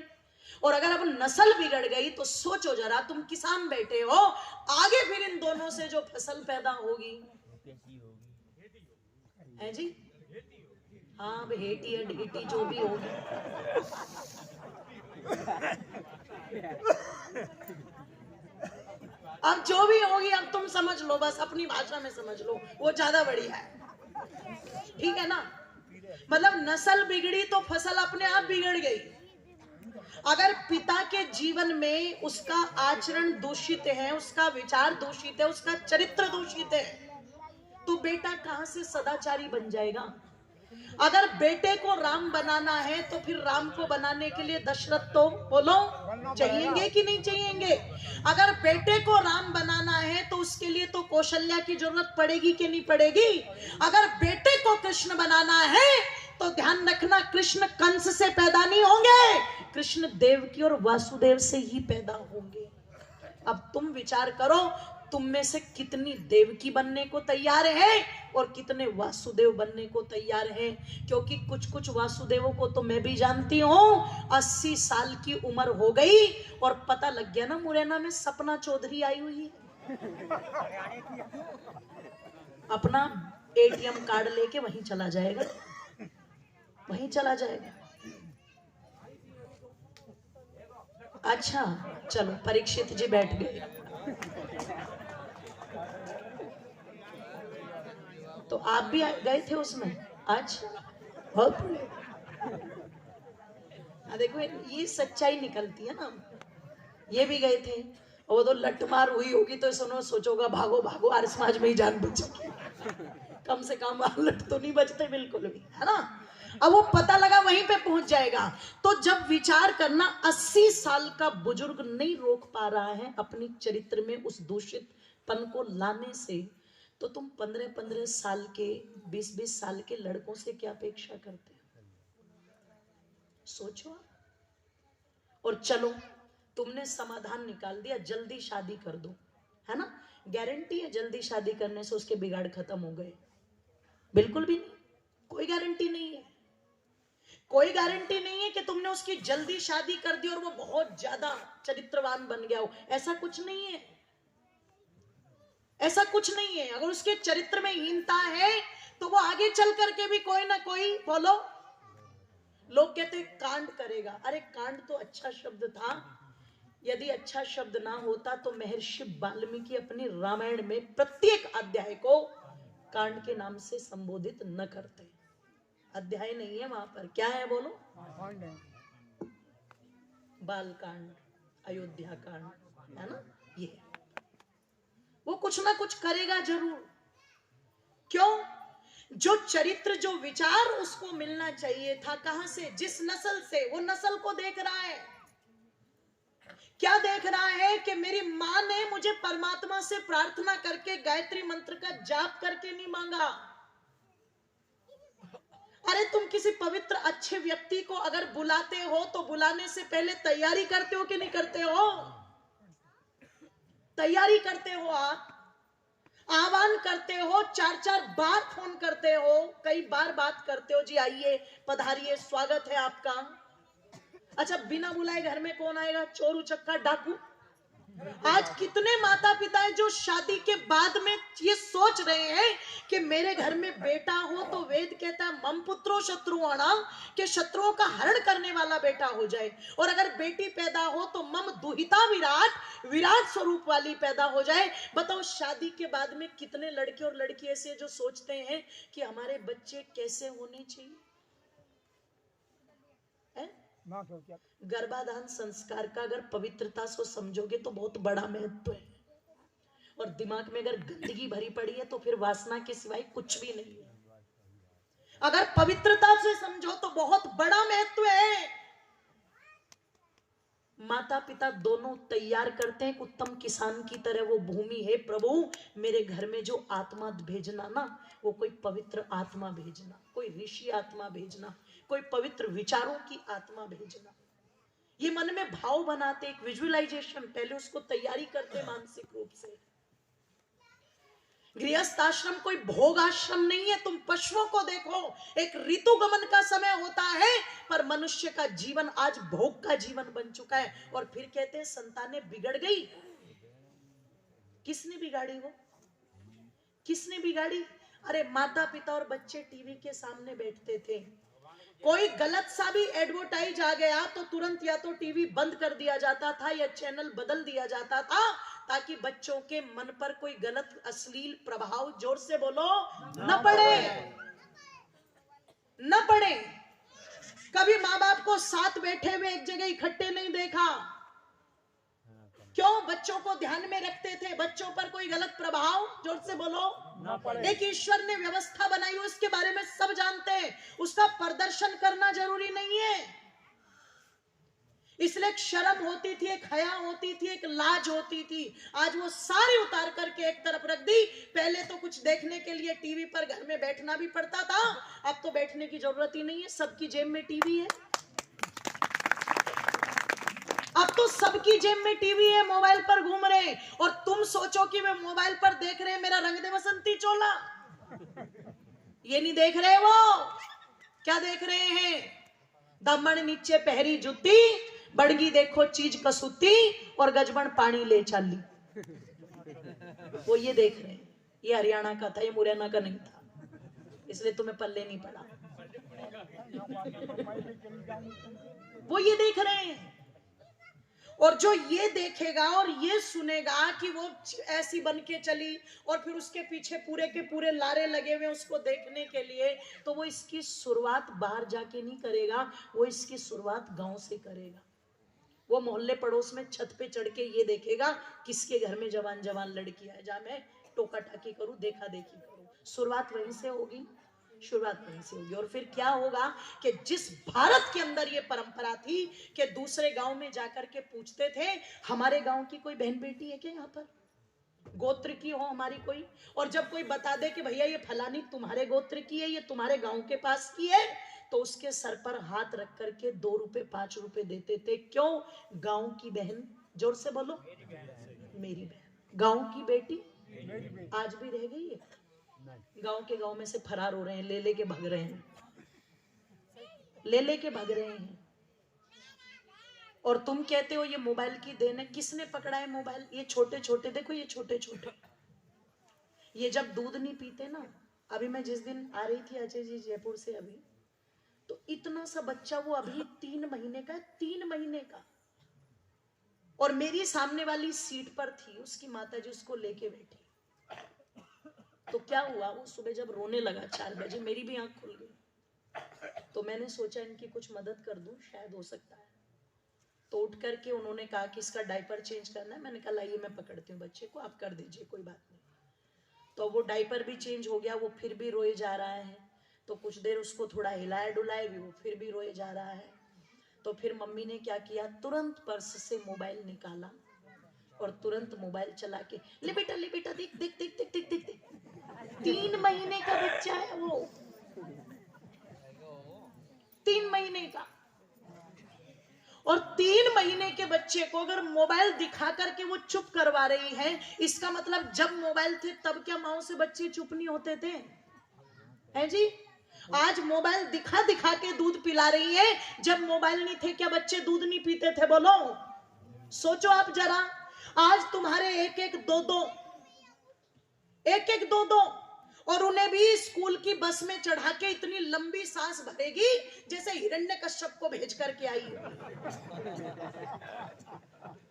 और अगर अब नस्ल बिगड़ गई तो सोचो जरा, तुम किसान बैठे हो, आगे फिर इन दोनों से जो फसल पैदा होगी है जी, हाँ भेटी या ढेटी जो भी होगी, अब जो भी होगी, अब तुम समझ लो, बस अपनी भाषा में समझ लो, वो ज्यादा बढ़िया है, ठीक है ना। मतलब नस्ल बिगड़ी तो फसल अपने आप बिगड़ गई। अगर पिता के जीवन में उसका आचरण दूषित है, उसका विचार दूषित है, उसका चरित्र दूषित है, तो बेटा कहां से सदाचारी बन जाएगा? अगर बेटे को राम बनाना है तो फिर राम को बनाने के लिए दशरथ तो बोलो चाहिएंगे कि नहीं चाहिएंगे? अगर बेटे को राम बनाना है तो उसके लिए तो कौशल्या की जरूरत पड़ेगी कि नहीं पड़ेगी? अगर बेटे को कृष्ण बनाना है तो ध्यान रखना, कृष्ण कंस से पैदा नहीं होंगे, कृष्ण देवकी और वासुदेव से ही पैदा होंगे। अब तुम विचार करो, तुम में से कितनी देवकी बनने को तैयार है और कितने वासुदेव बनने को तैयार है? क्योंकि कुछ कुछ वासुदेवों को तो मैं भी जानती हूँ, 80 साल की उम्र हो गई और पता लग गया ना मुरैना में सपना चौधरी आई हुई है, अपना एटीएम कार्ड लेके वहीं चला जाएगा, वहीं चला जाएगा। अच्छा चलो, परीक्षित जी बैठ गए, तो आप भी गए थे उसमें आज? बहुत देखो ये सच्चाई निकलती है ना, ये भी गए थे, और वो तो लट्ठमार हुई होगी तो सुनो सोचोगा भागो भागो आर्य समाज में ही जान बचेगी, कम से कम लट तो नहीं बचते बिल्कुल भी, है ना। अब वो पता लगा वहीं पे पहुंच जाएगा। तो जब विचार करना, 80 साल का बुजुर्ग नहीं रोक पा रहा है अपनी चरित्र में उस दूषित पन को लाने से, तो तुम 15-15 साल के, 20-20 साल के लड़कों से क्या अपेक्षा करते हो? सोचो। और चलो तुमने समाधान निकाल दिया, जल्दी शादी कर दो, है ना। गारंटी है जल्दी शादी करने से उसके बिगाड़ खत्म हो गए? बिल्कुल भी नहीं, कोई गारंटी नहीं है। कोई गारंटी नहीं है कि तुमने उसकी जल्दी शादी कर दी और वो बहुत ज्यादा चरित्रवान बन गया हो, ऐसा कुछ नहीं है, ऐसा कुछ नहीं है। अगर उसके चरित्र में हीनता है तो वो आगे चल करके भी कोई ना कोई, बोलो, लोग कहते कांड करेगा। अरे कांड तो अच्छा शब्द था, यदि अच्छा शब्द ना होता तो महर्षि वाल्मीकि अपनी रामायण में प्रत्येक अध्याय को कांड के नाम से संबोधित न करते। अध्याय नहीं है वहां पर, क्या है बोलो? बाल कांड, अयोध्या कांड, है ना। ये वो कुछ ना कुछ करेगा जरूर। क्यों? जो चरित्र, जो विचार उसको मिलना चाहिए था, कहां से? जिस नस्ल से, वो नस्ल को देख रहा है। क्या देख रहा है कि मेरी मां ने मुझे परमात्मा से प्रार्थना करके गायत्री मंत्र का जाप करके नहीं मांगा। अरे तुम किसी पवित्र अच्छे व्यक्ति को अगर बुलाते हो तो बुलाने से पहले तैयारी करते हो कि नहीं करते हो? तैयारी करते हो, आप आह्वान करते हो, 4-4 बार फोन करते हो, कई बार बात करते हो, जी आइए पधारिए स्वागत है आपका। अच्छा, बिना बुलाए घर में कौन आएगा? चोर उचक्का डाकू। आज कितने माता पिता हैं जो शादी के बाद में ये सोच रहे हैं कि मेरे घर में बेटा हो तो वेद कहता है मम पुत्रो शत्रुआणाम, के शत्रुओं का हरण करने वाला बेटा हो जाए, और अगर बेटी पैदा हो तो मम दुहिता विराट, विराट स्वरूप वाली पैदा हो जाए। बताओ, शादी के बाद में कितने लड़के और लड़की ऐसे जो सोचते हैं कि हमारे बच्चे कैसे होने चाहिए। गर्भाधान संस्कार का अगर पवित्रता से समझोगे तो बहुत बड़ा महत्व है, और दिमाग में अगर गंदगी भरी पड़ी है तो फिर वासना के सिवाय कुछ भी नहीं है। अगर पवित्रता से समझो तो बहुत बड़ा महत्व है। माता पिता दोनों तैयार करते हैं, उत्तम किसान की तरह वो भूमि है। प्रभु मेरे घर में जो आत्मा भेजना ना, वो कोई पवित्र आत्मा भेजना, कोई ऋषि आत्मा भेजना, कोई पवित्र विचारों की आत्मा भेजना। ये मन में भाव बनाते, एक विजुअलाइजेशन, पहले उसको तैयारी करते मानसिक रूप से। गृहस्थ आश्रम कोई भोग आश्रम नहीं है। तुम पशुओं को देखो, एक ऋतु गमन का समय होता है, पर मनुष्य का जीवन आज भोग का जीवन बन चुका है। और फिर कहते हैं संतानें बिगड़ गई। किसने बिगाड़ी? वो किसने बिगाड़ी? अरे माता पिता और बच्चे टीवी के सामने बैठते थे, कोई गलत सा भी एडवर्टाइज आ गया तो तुरंत या तो टीवी बंद कर दिया जाता था या चैनल बदल दिया जाता था, ताकि बच्चों के मन पर कोई गलत अश्लील प्रभाव, जोर से बोलो, न पड़े, न पड़े। कभी माँ बाप को साथ बैठे हुए एक जगह इकट्ठे नहीं देखा। क्यों? बच्चों को ध्यान में रखते थे, बच्चों पर कोई गलत प्रभाव, जोर से बोलो, ना पड़े। एक ईश्वर ने व्यवस्था बनाई हो, इसके बारे में सब जानते हैं, उसका प्रदर्शन करना जरूरी नहीं है। इसलिए एक शर्म होती थी, एक हया होती थी, एक लाज होती थी। आज वो सारी उतार करके एक तरफ रख दी। पहले तो कुछ देखने के लिए टीवी पर घर में बैठना भी पड़ता था, अब तो बैठने की जरूरत ही नहीं है, सबकी जेब में टीवी है। अब तो सबकी जेब में टीवी है, मोबाइल पर घूम रहे हैं, और तुम सोचो कि वे मोबाइल पर देख रहे हैं मेरा रंग दे बसंती चोला। ये नहीं देख रहे, वो क्या देख रहे हैं? दमन नीचे पहरी जुती, बड़गी देखो चीज कसूती, और गजबन पानी ले चाली। वो ये देख रहे हैं। ये हरियाणा का था, ये मुरैना का नहीं था, इसलिए तुम्हें पल्ले नहीं पड़ा। वो ये देख रहे हैं, और जो ये देखेगा और ये सुनेगा कि वो ऐसी बन के चली, और फिर उसके पीछे पूरे के पूरे लारे लगे हुए उसको देखने के लिए, तो वो इसकी शुरुआत बाहर जाके नहीं करेगा, वो इसकी शुरुआत गांव से करेगा। वो मोहल्ले पड़ोस में छत पे चढ़ के ये देखेगा किसके घर में जवान जवान लड़की है, जा मैं टोका टाकी करूं, देखा देखी करूं। शुरुआत वहीं से होगी, शुरुआत वहीं से होगी। और फिर क्या होगा कि जिस भारत के अंदर ये परंपरा थी कि दूसरे गांव में जाकर के पूछते थे हमारे गांव की कोई बहन बेटी है क्या, यहाँ पर गोत्र की हो हमारी कोई, और जब कोई बता दे कि भैया ये फलानी तुम्हारे गोत्र की है, ये तुम्हारे गांव के पास की है, तो उसके सर पर हाथ रख करके 2 रुपए 5 रुपए देते थे। क्यों? गांव की बहन, जोर से बोलो, मेरी बहन। गांव की बेटी आज भी रह गई है? गांव के गांव में से फरार हो रहे हैं, ले लेके भाग रहे हैं, ले लेके भाग रहे हैं। और तुम कहते हो ये मोबाइल की देन है। किसने पकड़ा है मोबाइल? ये छोटे छोटे, देखो ये छोटे छोटे, ये जब दूध नहीं पीते ना, अभी मैं जिस दिन आ रही थी अजय जी जयपुर से, अभी तो इतना सा बच्चा, वो अभी 3 महीने का, 3 महीने का, और मेरी सामने वाली सीट पर थी उसकी माता जी, उसको लेके बैठी। तो क्या हुआ, वो सुबह जब रोने लगा 4 बजे, मेरी भी आंख खुल गई, तो मैंने सोचा इनकी कुछ मदद कर दूं, शायद हो सकता है। तो उठ करके उन्होंने कहा कि इसका डायपर चेंज करना है। मैंने कहा लाइए मैं पकड़ती हूँ बच्चे को, आप कर दीजिए, कोई बात नहीं। तो वो डायपर भी चेंज हो गया, वो फिर भी रोए जा रहा है। तो कुछ देर उसको थोड़ा हिलाए डुलाए भी, वो फिर भी रोए जा रहा है। तो फिर मम्मी ने क्या किया, तुरंत पर्स से मोबाइल निकाला, और तुरंत मोबाइल चला के ले बेटा देख देख देख देख देख देख देख। 3 महीने का बच्चा है वो, 3 महीने का। और 3 महीने के बच्चे को अगर मोबाइल दिखा करके वो चुप करवा रही है, इसका मतलब जब मोबाइल थे तब क्या माओ से बच्चे चुप नहीं होते थे? है जी? आज मोबाइल दिखा दिखा के दूध पिला रही है, जब मोबाइल नहीं थे क्या बच्चे दूध नहीं पीते थे? बोलो, सोचो आप जरा। आज तुम्हारे एक एक दो दो और उन्हें भी स्कूल की बस में चढ़ा के इतनी लंबी सांस भरेगी जैसे हिरण्यकश्यप को भेज करके आई।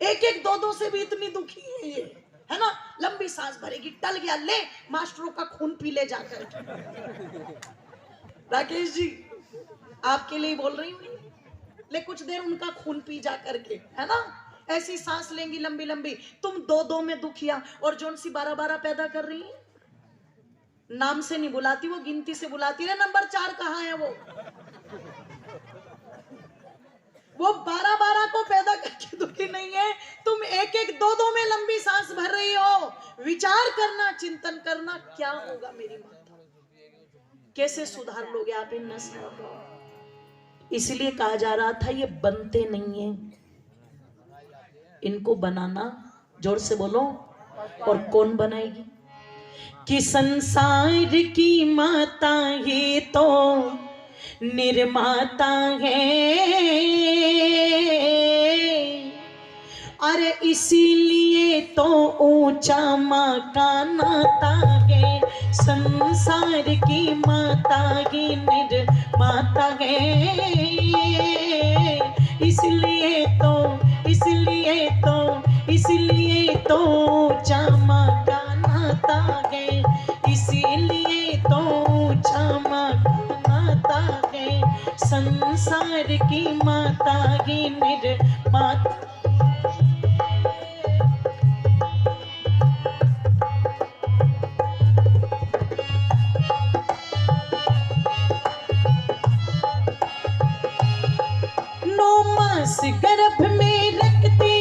एक एक दो से भी इतनी दुखी है ये, है ना? लंबी सांस भरेगी, टल गया, ले मास्टरों का खून पी ले जाकर। राकेश जी आपके लिए बोल रही हूँ, ले कुछ देर उनका खून पी जा करके, है ना? ऐसी सांस लेंगी लंबी लंबी। तुम 2 में दुखिया, और जोन सी 12 पैदा कर रही है, नाम से नहीं बुलाती वो, गिनती से बुलाती है। नंबर 4 कहाँ है वो 12 को पैदा करके दुखी नहीं है। तुम एक एक दो में लंबी सांस भर रही हो। विचार करना, चिंतन करना, क्या होगा मेरी माता, कैसे सुधार लोगे आप इन नस्लों को? इसलिए कहा जा रहा था ये बनते नहीं है, इनको बनाना, जोर से बोलो, और कौन बनाएगी? कि संसार की माता ये तो निर्माता है, अरे इसीलिए तो ऊंचा माँ का नाता है। संसार की माता ही निर्माता है, इसलिए तो ऊंचा माँ का नाता है, इसीलिए तो ऊंचा माँ का नाता है। संसार की माता ही निर्माता। गर्भ में रखती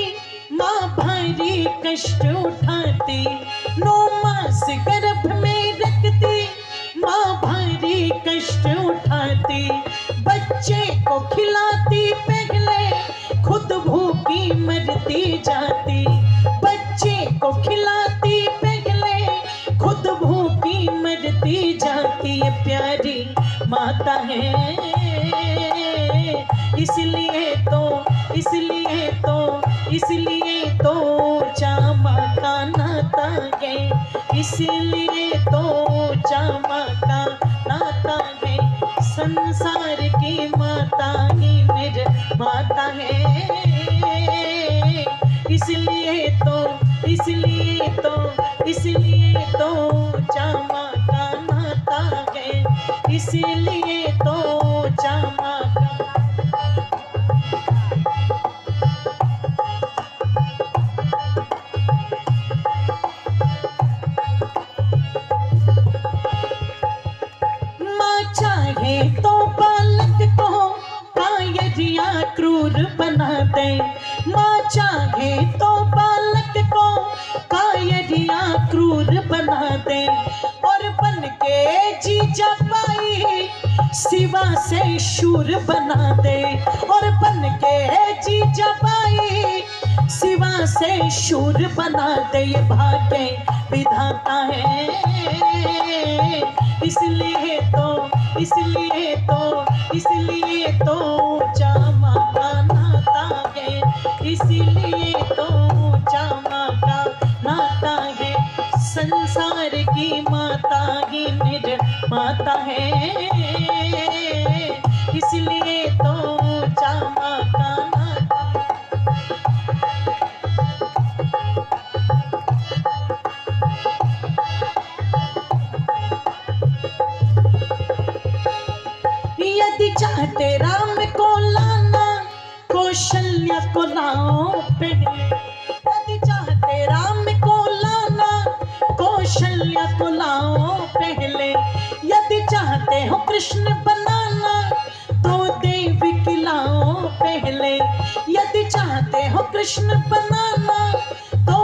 माँ भारी कष्ट उठाती, 9 मास गर्भ में रखती माँ भारी कष्ट उठाती। बच्चे को खिलाती पहले खुद भूखी मरती जाती, बच्चे को खिलाती पहले खुद भूखी मरती जाती। ये प्यारी माता है, इसलिए तो चामा का नाता है, इसलिए तो चामा का नाता है। संसार की माता ही निर्माता है, इसलिए तो चामा का नाता है, इसलिए तो चामा का। तो बालक को कायरिया क्रूर बना दे, माँ चाहे तो बालक को कायरिया क्रूर बना दे, और बन के जीजा पाई शिवा से शूर बना दे, और बन के जीजा पाई शिवा से शूर बना दे। ये भाग्य विधाता है, इसलिए तो चामा का नाता है, इसलिए तो चामा का नाता है। संसार की माता ही निर्माता है, इसलिए तो चामा का नाता। यदि चाहते राम को लाना कौशल्या को लाओ पहले, यदि चाहते राम को लाना कौशल्या को लाओ पहले, यदि चाहते हो कृष्ण बनाना तो देवी की लाओ पहले, यदि चाहते हो कृष्ण बनाना तो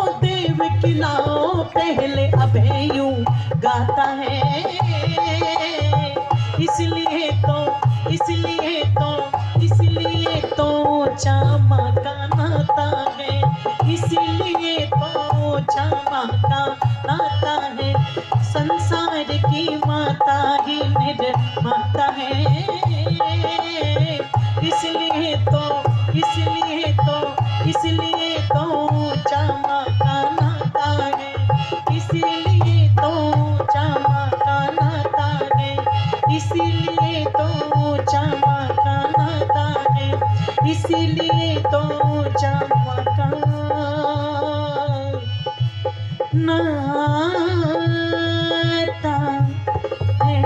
पहले अभय यूं गाता है, इसलिए तो चामा का नाता है, इसलिए तो चामा का नाता है, संसार की माता ही निर्माता है, इसलिए तो चामा का नाता है, इसलिए तो चामा का नाता है, इसलिए तो चामा का नाता है, इसलिए तो चामा का नाता है।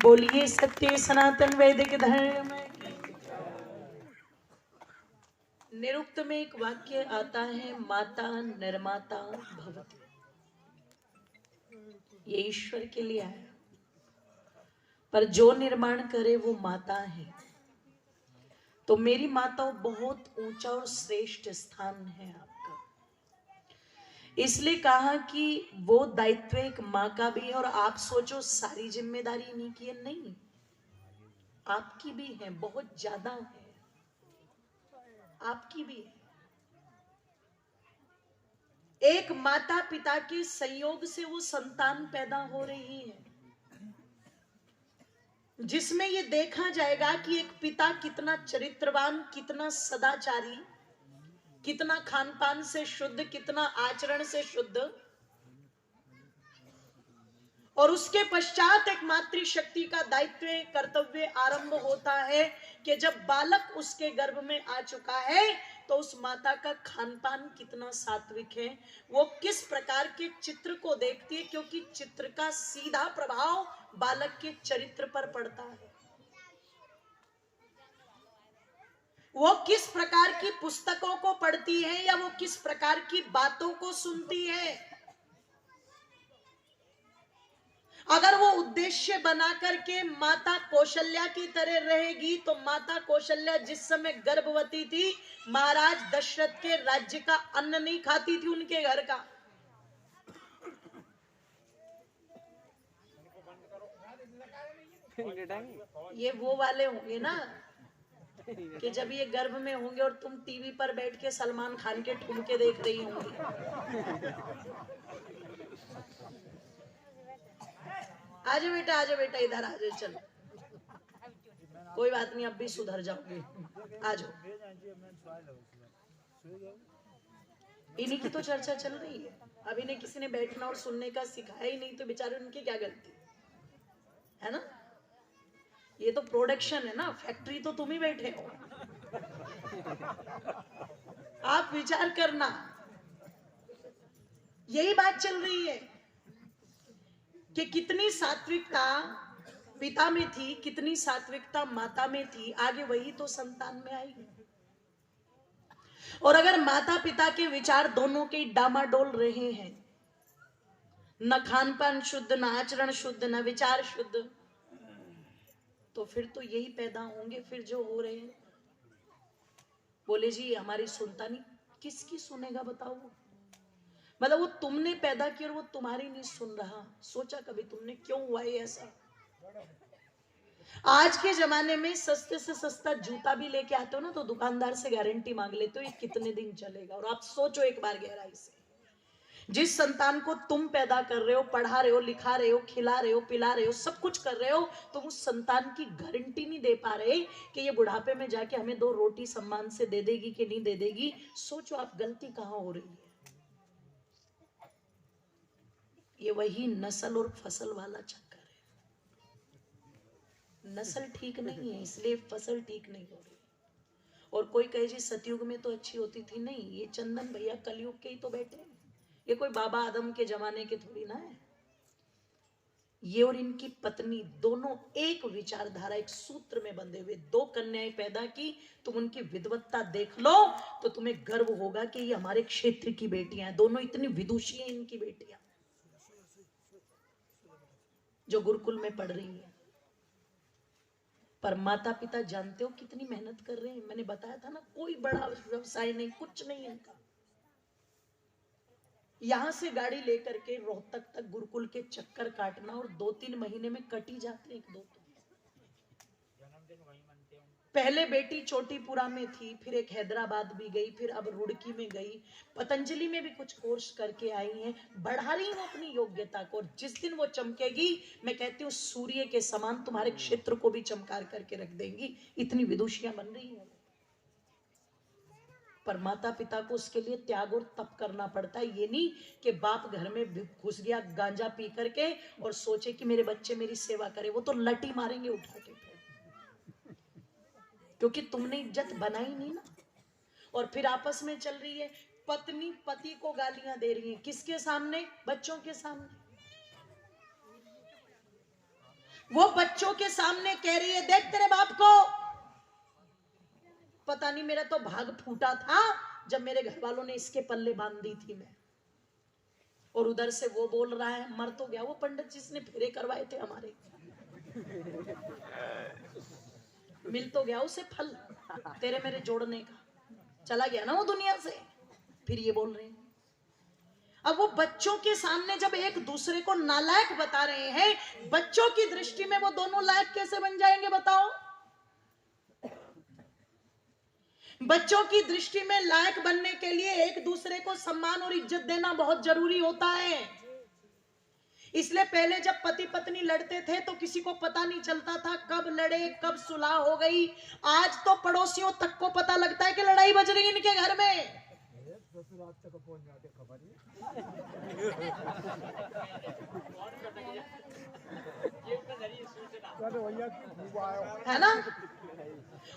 बोलिए सत्य सनातन वैदिक धर्म। निरुक्त में एक वाक्य आता है, माता निर्माता भवति, ये ईश्वर के लिए आया, पर जो निर्माण करे वो माता है। तो मेरी माता बहुत ऊंचा और श्रेष्ठ स्थान है आपका, इसलिए कहा कि वो दायित्व एक माँ का भी है। और आप सोचो सारी जिम्मेदारी इन्हीं की है, नहीं, आपकी भी है, बहुत ज्यादा है, आपकी भी है। एक माता पिता के संयोग से वो संतान पैदा हो रही है, जिसमें ये देखा जाएगा कि एक पिता कितना चरित्रवान, कितना सदाचारी, कितना खान पान से शुद्ध, कितना आचरण से शुद्ध, और उसके पश्चात एक मातृशक्ति का दायित्व कर्तव्य आरंभ होता है कि जब बालक उसके गर्भ में आ चुका है तो उस माता का खान पान कितना सात्विक है, वो किस प्रकार के चित्र को देखती है, क्योंकि चित्र का सीधा प्रभाव बालक के चरित्र पर पड़ता है। वो किस प्रकार की पुस्तकों को पढ़ती है या वो किस प्रकार की बातों को सुनती है। अगर वो उद्देश्य बना करके माता कौशल्या की तरह रहेगी तो माता कौशल्या जिस समय गर्भवती थी, महाराज दशरथ के राज्य का अन्न नहीं खाती थी, उनके घर का। ये वो वाले होंगे ना कि जब ये गर्भ में होंगे और तुम टीवी पर बैठ के सलमान खान के ठुमके देख रही होंगी। आजो बेटा इधर आजो, चलो कोई बात नहीं, अब भी सुधर जाओगे, आजो। इन्हीं की तो चर्चा चल रही है। अब इन्हें किसी ने बैठना और सुनने का सिखाया ही नहीं तो बेचारे उनकी क्या गलती है ना। ये तो प्रोडक्शन है ना, फैक्ट्री तो तुम ही बैठे हो। आप विचार करना, यही बात चल रही है कि कितनी सात्विकता पिता में थी, कितनी सात्विकता माता में थी, आगे वही तो संतान में आएगी। और अगर माता पिता के विचार दोनों के डामाडोल रहे हैं, न खान पान शुद्ध, न आचरण शुद्ध, न विचार शुद्ध, तो फिर तो यही पैदा होंगे फिर जो हो रहे हैं। बोले जी हमारी सुनता नहीं, किसकी सुनेगा बताओ। मतलब वो तुमने पैदा किया और वो तुम्हारी नहीं सुन रहा, सोचा कभी तुमने क्यों हुआ है ऐसा। आज के जमाने में सस्ते से सस्ता जूता भी लेके आते हो ना तो दुकानदार से गारंटी मांग लेते हो ये कितने दिन चलेगा। और आप सोचो एक बार गहराई से, जिस संतान को तुम पैदा कर रहे हो, पढ़ा रहे हो, लिखा रहे हो, खिला रहे हो, पिला रहे हो, सब कुछ कर रहे हो, तुम उस संतान की गारंटी नहीं दे पा रहे कि ये बुढ़ापे में जाके हमें 2 रोटी सम्मान से दे देगी कि नहीं दे देगी। सोचो आप गलती कहां हो रही है। ये वही नस्ल और फसल वाला चक्कर है। नस्ल ठीक नहीं है इसलिए फसल ठीक नहीं हो रही। और कोई कहे जी सतयुग में तो अच्छी होती थी, नहीं, ये चंदन भैया कलयुग के ही तो बैठे हैं, ये कोई बाबा आदम के जमाने के थोड़ी ना है। ये और इनकी पत्नी दोनों एक विचारधारा, एक सूत्र में बंधे हुए, 2 कन्याएं पैदा की। तुम उनकी विद्वत्ता देख लो तो तुम्हें गर्व होगा कि ये हमारे क्षेत्र की बेटियां हैं। दोनों इतनी विदुषी हैं इनकी बेटियां जो गुरुकुल में पढ़ रही है। पर माता पिता जानते हो कितनी मेहनत कर रहे हैं। मैंने बताया था ना, कोई बड़ा व्यवसाय नहीं, कुछ नहीं इनका। यहां से गाड़ी लेकर के रोहतक तक गुरुकुल के चक्कर काटना और 2-3 महीने में कट ही जाते हैं। पहले बेटी चोटीपुरा में थी, फिर एक हैदराबाद भी गई, फिर अब रुड़की में गई, पतंजलि में भी कुछ कोर्स करके आई हैं, बढ़ा रही हूं अपनी योग्यता को। और जिस दिन वो चमकेगी, मैं कहती हूँ सूर्य के समान तुम्हारे क्षेत्र को भी चमकार करके रख देंगी, इतनी विदुषियां बन रही है। पर माता पिता को उसके लिए त्याग और तप करना पड़ता है। ये नहीं कि बाप घर में घुस गया गांजा पी करके और सोचे कि मेरे बच्चे मेरी सेवा करे, वो तो लटी मारेंगे उठा के, क्योंकि तुमने इज्जत बनाई नहीं ना। और फिर आपस में चल रही है, पत्नी पति को गालियां दे रही है, किसके सामने? बच्चों के सामने। वो बच्चों के सामने कह रही है, देख तेरे बाप को, पता नहीं मेरा तो भाग फूटा था जब मेरे घर वालों ने इसके पल्ले बांध दी थी मैं। और उधर से वो बोल रहा है, मर तो गया वो पंडित जिसने फेरे करवाए थे हमारे, मिल तो गया उसे फल तेरे मेरे जोड़ने का, चला गया ना वो दुनिया से। फिर ये बोल रहे हैं। अब वो बच्चों के सामने जब एक दूसरे को नालायक बता रहे हैं, बच्चों की दृष्टि में वो दोनों लायक कैसे बन जाएंगे बताओ? बच्चों की दृष्टि में लायक बनने के लिए एक दूसरे को सम्मान और इज्जत देना बहुत जरूरी होता है। इसलिए पहले जब पति पत्नी लड़ते थे तो किसी को पता नहीं चलता था कब लड़े कब सुलह हो गई। आज तो पड़ोसियों तक को पता लगता है कि लड़ाई बज रही है इनके घर में। है ना?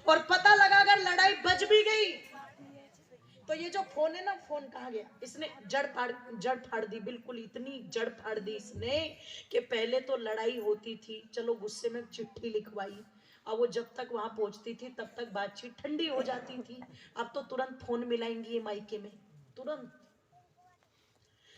और पता लगा अगर लड़ाई बज भी गई तो ये जो फोन है ना, फोन कहाँ गया, इसने जड़ फाड़ दी, बिल्कुल इतनी जड़ फाड़ दी इसने कि पहले तो लड़ाई होती थी, चलो गुस्से में चिट्ठी लिखवाई, अब वो जब तक वहां पहुंचती थी तब तक बातचीत ठंडी हो जाती थी। अब तो तुरंत फोन मिलाएंगी ये मायके में, तुरंत।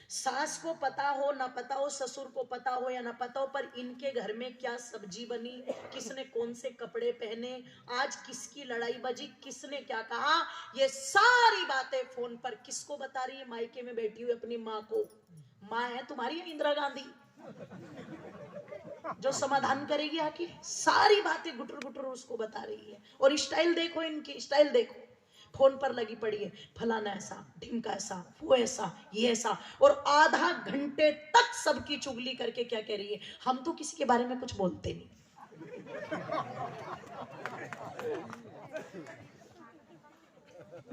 सास को पता हो ना पता हो, ससुर को पता हो या ना पता हो, पर इनके घर में क्या सब्जी बनी, किसने कौन से कपड़े पहने, आज किसकी लड़ाई बजी, किसने क्या कहा, ये सारी बातें फोन पर किसको बता रही है? मायके में बैठी हुई अपनी माँ को। माँ है तुम्हारी इंदिरा गांधी जो समाधान करेगी आके? सारी बातें गुटर गुटर उसको बता रही है। और स्टाइल देखो, इनकी स्टाइल देखो, फोन पर लगी पड़ी है, फलाना ऐसा, ढिमका ऐसा, वो ऐसा, ये ऐसा, और आधा घंटे तक सबकी चुगली करके क्या कह रही है, हम तो किसी के बारे में कुछ बोलते नहीं।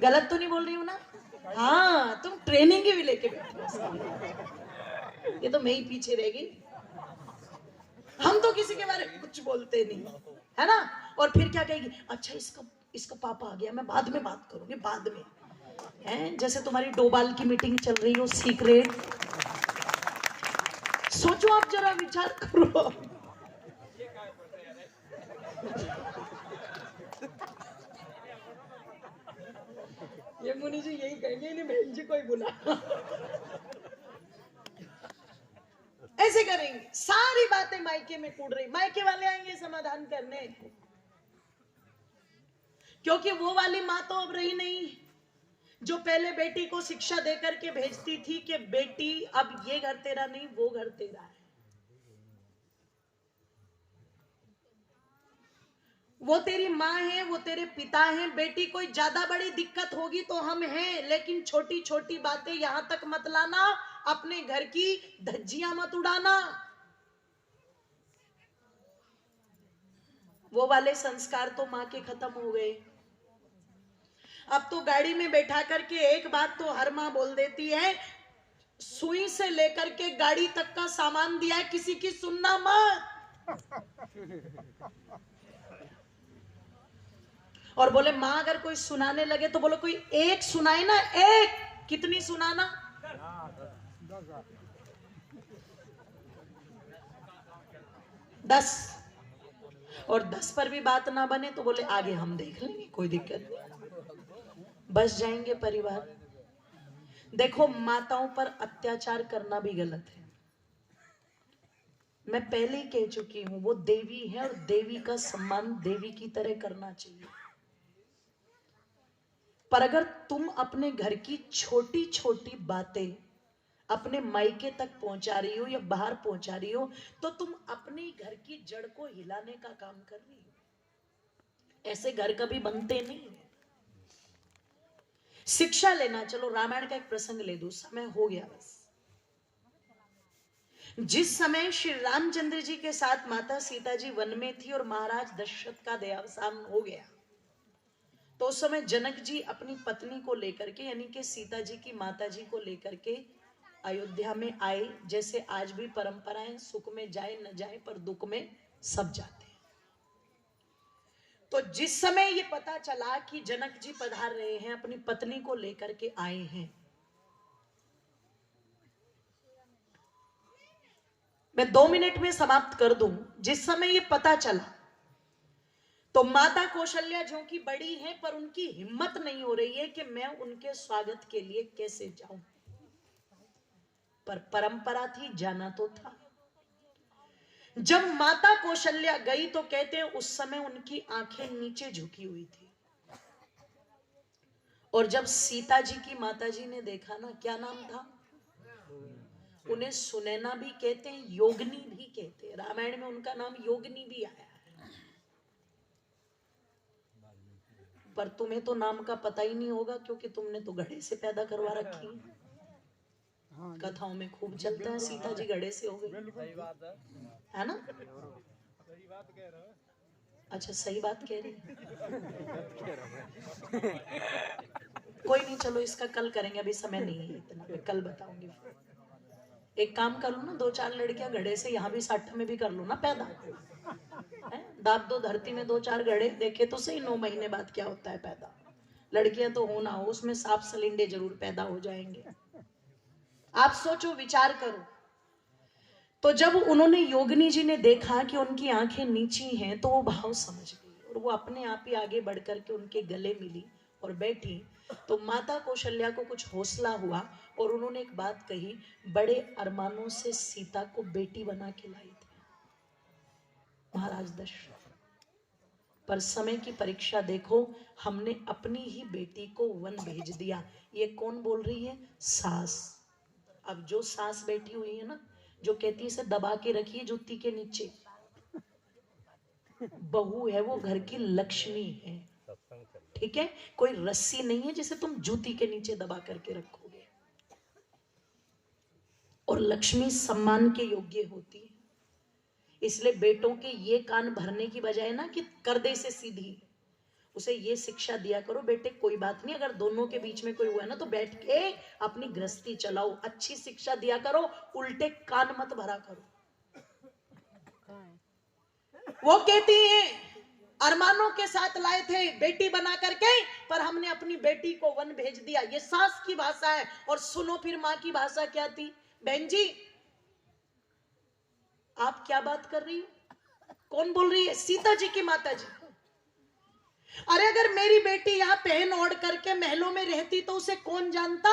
गलत तो नहीं बोल रही हूं ना? हाँ, तुम ट्रेनिंग भी लेके बैठे, ये तो मैं ही पीछे रह गई। हम तो किसी के बारे में कुछ बोलते नहीं, है ना? और फिर क्या कहेगी, अच्छा इसका पापा आ गया, मैं बाद में बात करूंगी, बाद में। हैं, जैसे तुम्हारी डोबाल की मीटिंग चल रही हो सीक्रेट। सोचो, आप जरा विचार करो। ये मुनि जी यही कहेंगे, इन्हें बहन जी को ही बुला। ऐसे करेंगे, सारी बातें मायके में कूद रही, मायके वाले आएंगे समाधान करने, क्योंकि वो वाली माँ तो अब रही नहीं जो पहले बेटी को शिक्षा देकर के भेजती थी कि बेटी अब ये घर तेरा नहीं, वो घर तेरा है। वो तेरी माँ है, वो तेरे पिता हैं, बेटी कोई ज्यादा बड़ी दिक्कत होगी तो हम हैं, लेकिन छोटी छोटी बातें यहां तक मत लाना, अपने घर की धज्जियां मत उड़ाना। वो वाले संस्कार तो माँ के खत्म हो गए। अब तो गाड़ी में बैठा करके एक बात तो हर माँ बोल देती है, सुई से लेकर के गाड़ी तक का सामान दिया है, किसी की सुनना मत। और बोले माँ अगर कोई सुनाने लगे तो बोलो कोई एक सुनाए ना, एक, कितनी सुनाना? 10। और 10 पर भी बात ना बने तो बोले आगे हम देख लेंगे, कोई दिक्कत नहीं, बस जाएंगे परिवार। देखो, माताओं पर अत्याचार करना भी गलत है। मैं पहले ही कह चुकी हूं, वो देवी है और देवी का सम्मान देवी की तरह करना चाहिए। पर अगर तुम अपने घर की छोटी छोटी बातें अपने मायके तक पहुंचा रही हो या बाहर पहुंचा रही हो, तो तुम अपने घर की जड़ को हिलाने का काम कर रही हो। ऐसे घर कभी बनते नहीं। शिक्षा लेना, चलो रामायण का एक प्रसंग ले दो, समय हो गया बस। जिस समय श्री रामचंद्र जी के साथ माता सीता जी वन में थी और महाराज दशरथ का देहावसान हो गया, तो उस समय जनक जी अपनी पत्नी को लेकर के, यानी कि सीता जी की माता जी को लेकर के अयोध्या में आए। जैसे आज भी परंपराएं, सुख में जाए न जाए पर दुख में सब जाते हैं। तो जिस समय ये पता चला कि जनक जी पधार रहे हैं, अपनी पत्नी को लेकर के आए हैं, मैं 2 मिनट में समाप्त कर दूं। जिस समय ये पता चला तो माता कौशल्या जो कि बड़ी हैं, पर उनकी हिम्मत नहीं हो रही है कि मैं उनके स्वागत के लिए कैसे जाऊं, पर परंपरा थी, जाना तो था। जब माता कौशल्या गई तो कहते हैं उस समय उनकी आंखें नीचे झुकी हुई थी। और जब सीता जी की माता जी ने देखा ना, क्या नाम था उन्हें, सुनैना भी कहते हैं, योगिनी भी कहते हैं। रामायण में उनका नाम योगिनी भी आया है। पर तुम्हें तो नाम का पता ही नहीं होगा, क्योंकि तुमने तो घड़े से पैदा करवा रखी है। कथाओं में खूब चलता है सीता जी घड़े से हो गई, है ना? अच्छा, सही बात कह रही। कोई नहीं, चलो इसका कल करेंगे, अभी समय नहीं है इतना, मैं कल बताऊंगी। एक काम कर लो ना, 2-4 लड़कियां घड़े से यहाँ भी साठ में भी कर लो ना पैदा, दाब दो धरती में 2-4 घड़े, देखे तो सही 9 महीने बाद क्या होता है पैदा। लड़कियां तो हो ना हो, उसमें सांप सलिंडे जरूर पैदा हो जाएंगे। आप सोचो, विचार करो। तो जब उन्होंने, योगिनी जी ने देखा कि उनकी आंखें नीची हैं, तो वो भाव समझ गई और वो अपने आप ही आगे बढ़ करके उनके गले मिली और बैठी। तो माता कौशल्या को कुछ हौसला हुआ और उन्होंने एक बात कही, बड़े अरमानों से सीता को बेटी बना के लाई थी महाराज दशरथ, पर समय की परीक्षा देखो, हमने अपनी ही बेटी को वन भेज दिया। ये कौन बोल रही है? सास। अब जो सास बैठी हुई है ना, जो कहती है इसे दबा के रखिए जुत्ती के नीचे, बहू है वो, घर की लक्ष्मी है, ठीक है? कोई रस्सी नहीं है जिसे तुम जूती के नीचे दबा करके रखोगे। और लक्ष्मी सम्मान के योग्य होती है। इसलिए बेटों के ये कान भरने की बजाय ना कि कर दे से सीधी, उसे ये शिक्षा दिया करो, बेटे कोई बात नहीं, अगर दोनों के बीच में कोई हुआ ना तो बैठ के अपनी गृहस्थी चलाओ। अच्छी शिक्षा दिया करो, उल्टे कान मत भरा करो। वो कहती है अरमानों के साथ लाए थे बेटी बना करके, पर हमने अपनी बेटी को वन भेज दिया। ये सास की भाषा है। और सुनो फिर मां की भाषा क्या थी। बहन जी, आप क्या बात कर रही हो? कौन बोल रही है? सीता जी की माता जी। अरे अगर मेरी बेटी यहां पहन ओढ़ करके महलों में रहती तो उसे कौन जानता,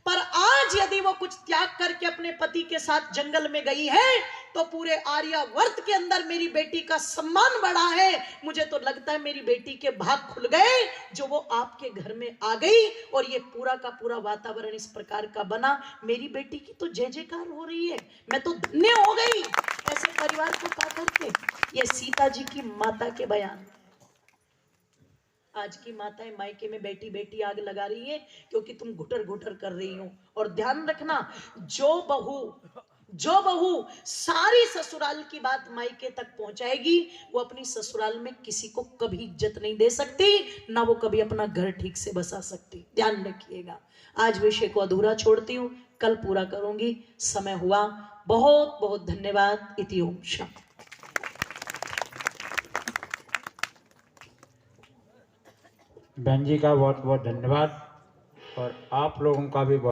पर आज यदि वो कुछ त्याग करके अपने पति के साथ जंगल में गई है तो पूरे आर्यावर्त के अंदर मेरी बेटी का सम्मान बढ़ा है। मुझे तो लगता है मेरी बेटी के भाग खुल गए जो वो आपके घर में आ गई और ये पूरा का पूरा वातावरण इस प्रकार का बना। मेरी बेटी की तो जय जयकार हो रही है, मैं तो धन्य हो गई ऐसे परिवार को पा करके। ये सीता जी की माता के बयान। आज की माताएं मायके में बैठी बैठी आग लगा रही है क्योंकि तुम घुटर घुटर कर रही हो। और ध्यान रखना, जो बहू सारी ससुराल की बात मायके तक पहुंचाएगी, वो अपनी ससुराल में किसी को कभी इज्जत नहीं दे सकती, ना वो कभी अपना घर ठीक से बसा सकती। ध्यान रखिएगा। आज विषय को अधूरा छोड़ती हूँ, कल पूरा करूंगी। समय हुआ। बहुत बहुत धन्यवाद। इति ओम शांति। बहन जी का बहुत बहुत धन्यवाद और आप लोगों का भी बहुत